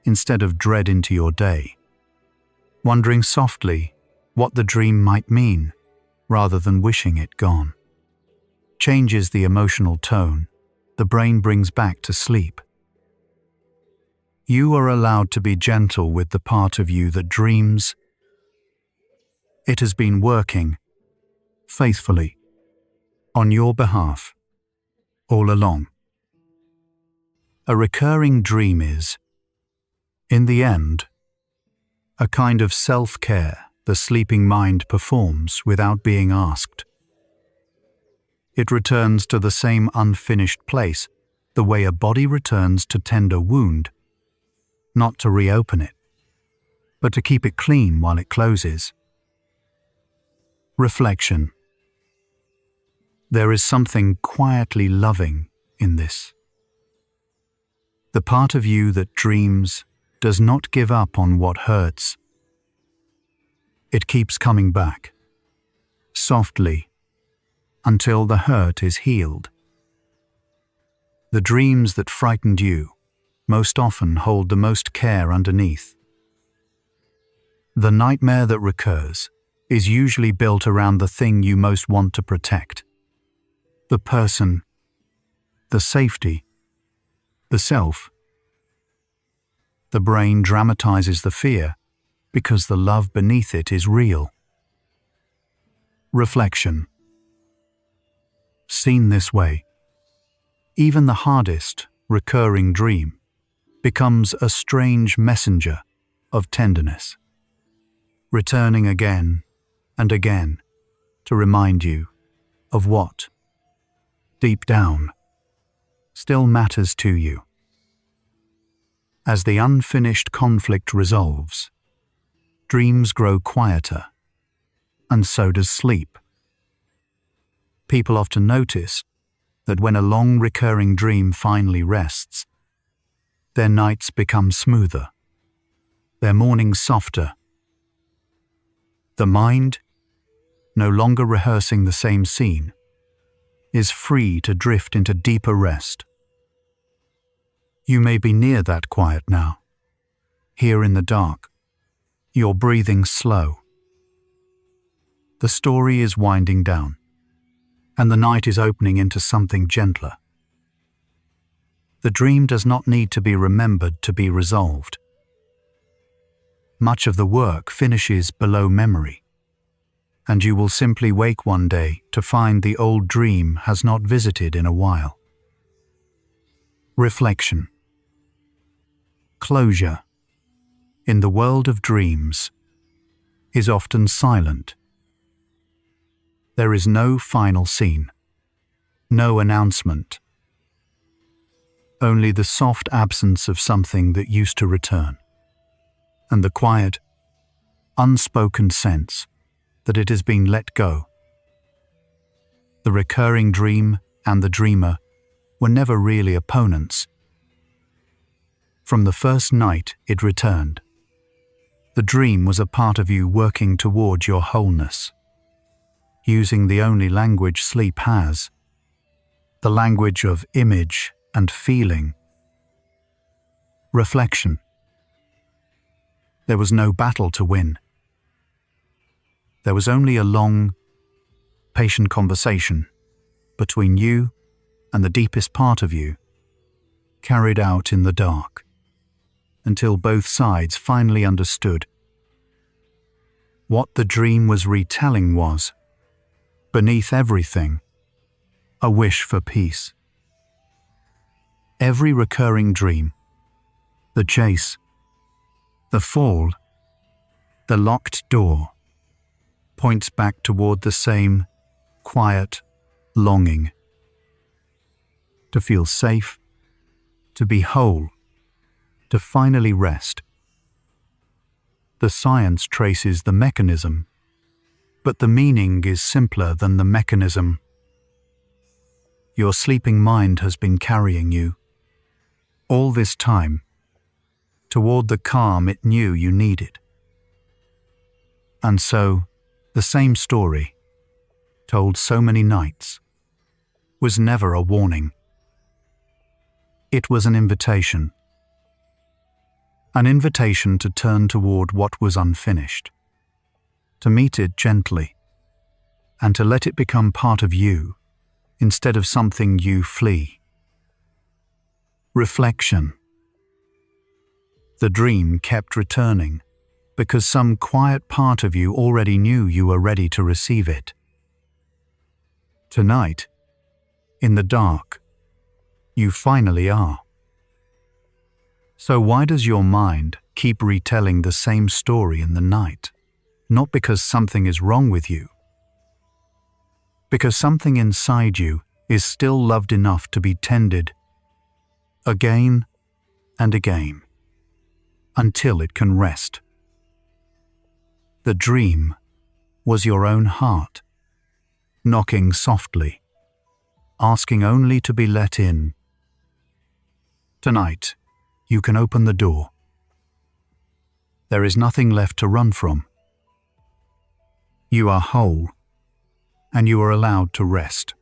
instead of dread into your day, wondering softly what the dream might mean rather than wishing it gone, changes the emotional tone the brain brings back to sleep. You are allowed to be gentle with the part of you that dreams. It has been working faithfully on your behalf all along. A recurring dream is, in the end, a kind of self-care the sleeping mind performs without being asked. It returns to the same unfinished place the way a body returns to tend a wound, not to reopen it, but to keep it clean while it closes. Reflection. There is something quietly loving in this. The part of you that dreams does not give up on what hurts. It keeps coming back, softly, until the hurt is healed. The dreams that frightened you most often hold the most care underneath. The nightmare that recurs is usually built around the thing you most want to protect: the person, the safety, the self. The brain dramatizes the fear because the love beneath it is real. Reflection. Seen this way, even the hardest recurring dream becomes a strange messenger of tenderness, returning again and again to remind you of what, deep down, still matters to you. As the unfinished conflict resolves, dreams grow quieter, and so does sleep. People often notice that when a long recurring dream finally rests, their nights become smoother, their mornings softer. The mind, no longer rehearsing the same scene, is free to drift into deeper rest. You may be near that quiet now, here in the dark, your breathing slow. The story is winding down, and the night is opening into something gentler. The dream does not need to be remembered to be resolved. Much of the work finishes below memory, and you will simply wake one day to find the old dream has not visited in a while. Reflection. Closure, in the world of dreams, is often silent. There is no final scene, no announcement, only the soft absence of something that used to return, and the quiet, unspoken sense that it has been let go. The recurring dream and the dreamer were never really opponents, From the first night it returned. The dream was a part of you working toward your wholeness, using the only language sleep has, the language of image and feeling. Reflection. There was no battle to win. There was only a long, patient conversation between you and the deepest part of you, carried out in the dark, until both sides finally understood. What the dream was retelling was, beneath everything, a wish for peace. Every recurring dream, the chase, the fall, the locked door, points back toward the same quiet longing. To feel safe, to be whole, to finally rest. The science traces the mechanism, but the meaning is simpler than the mechanism. Your sleeping mind has been carrying you, all this time, toward the calm it knew you needed. And so, the same story, told so many nights, was never a warning. It was an invitation to turn toward what was unfinished, to meet it gently, and to let it become part of you instead of something you flee. Reflection. The dream kept returning because some quiet part of you already knew you were ready to receive it. Tonight, in the dark, you finally are. So why does your mind keep retelling the same story in the night? Not because something is wrong with you, because something inside you is still loved enough to be tended again and again until it can rest. The dream was your own heart, knocking softly, asking only to be let in. Tonight, you can open the door. There is nothing left to run from. You are whole, and you are allowed to rest.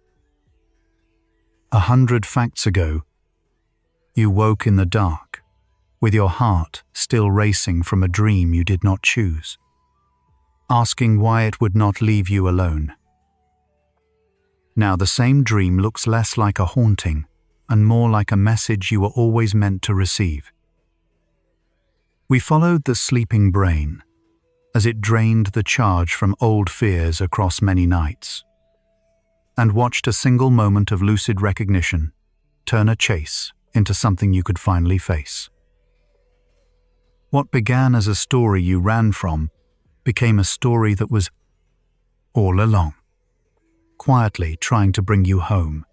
100 facts ago, you woke in the dark, with your heart still racing from a dream you did not choose, asking why it would not leave you alone. Now the same dream looks less like a haunting and more like a message you were always meant to receive. We followed the sleeping brain as it drained the charge from old fears across many nights, and watched a single moment of lucid recognition turn a chase into something you could finally face. What began as a story you ran from became a story that was all along, quietly trying to bring you home.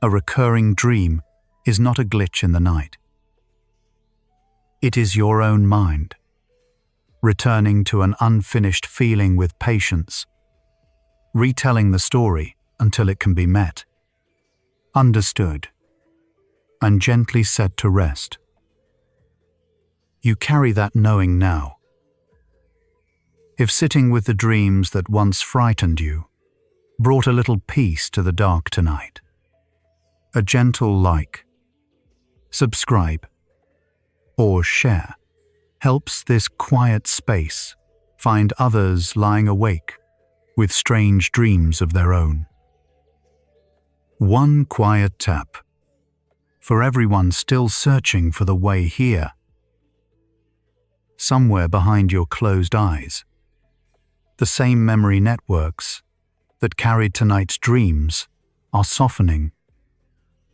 A recurring dream is not a glitch in the night. It is your own mind, returning to an unfinished feeling with patience, retelling the story until it can be met, understood, and gently set to rest. You carry that knowing now. If sitting with the dreams that once frightened you brought a little peace to the dark tonight, a gentle like, subscribe, or share helps this quiet space find others lying awake with strange dreams of their own. One quiet tap for everyone still searching for the way here. Somewhere behind your closed eyes, the same memory networks that carried tonight's dreams are softening,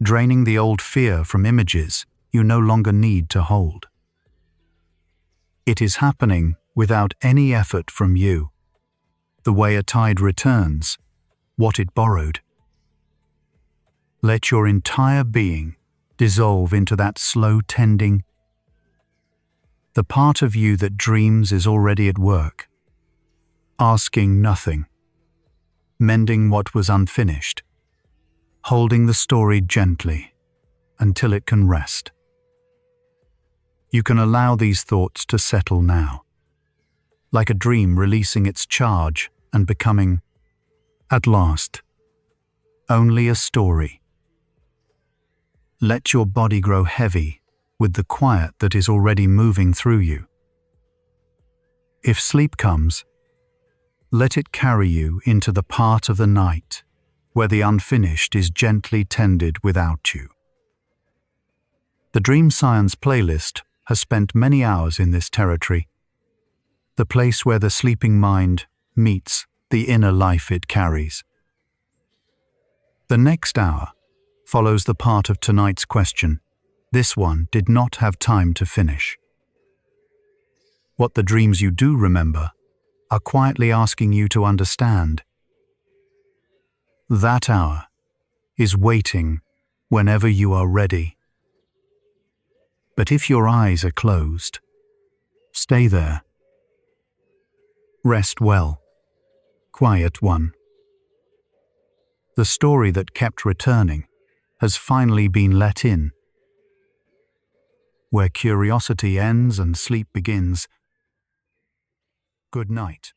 draining the old fear from images you no longer need to hold. It is happening without any effort from you, the way a tide returns what it borrowed. Let your entire being dissolve into that slow tending. The part of you that dreams is already at work, asking nothing, mending what was unfinished, holding the story gently until it can rest. You can allow these thoughts to settle now, like a dream releasing its charge and becoming, at last, only a story. Let your body grow heavy with the quiet that is already moving through you. If sleep comes, let it carry you into the part of the night where the unfinished is gently tended without you. The Dream Science playlist has spent many hours in this territory, the place where the sleeping mind meets the inner life it carries. The next hour follows the part of tonight's question. This one did not have time to finish. What the dreams you do remember are quietly asking you to understand. That hour is waiting whenever you are ready. But if your eyes are closed, stay there. Rest well, quiet one. The story that kept returning has finally been let in. Where curiosity ends and sleep begins. Good night.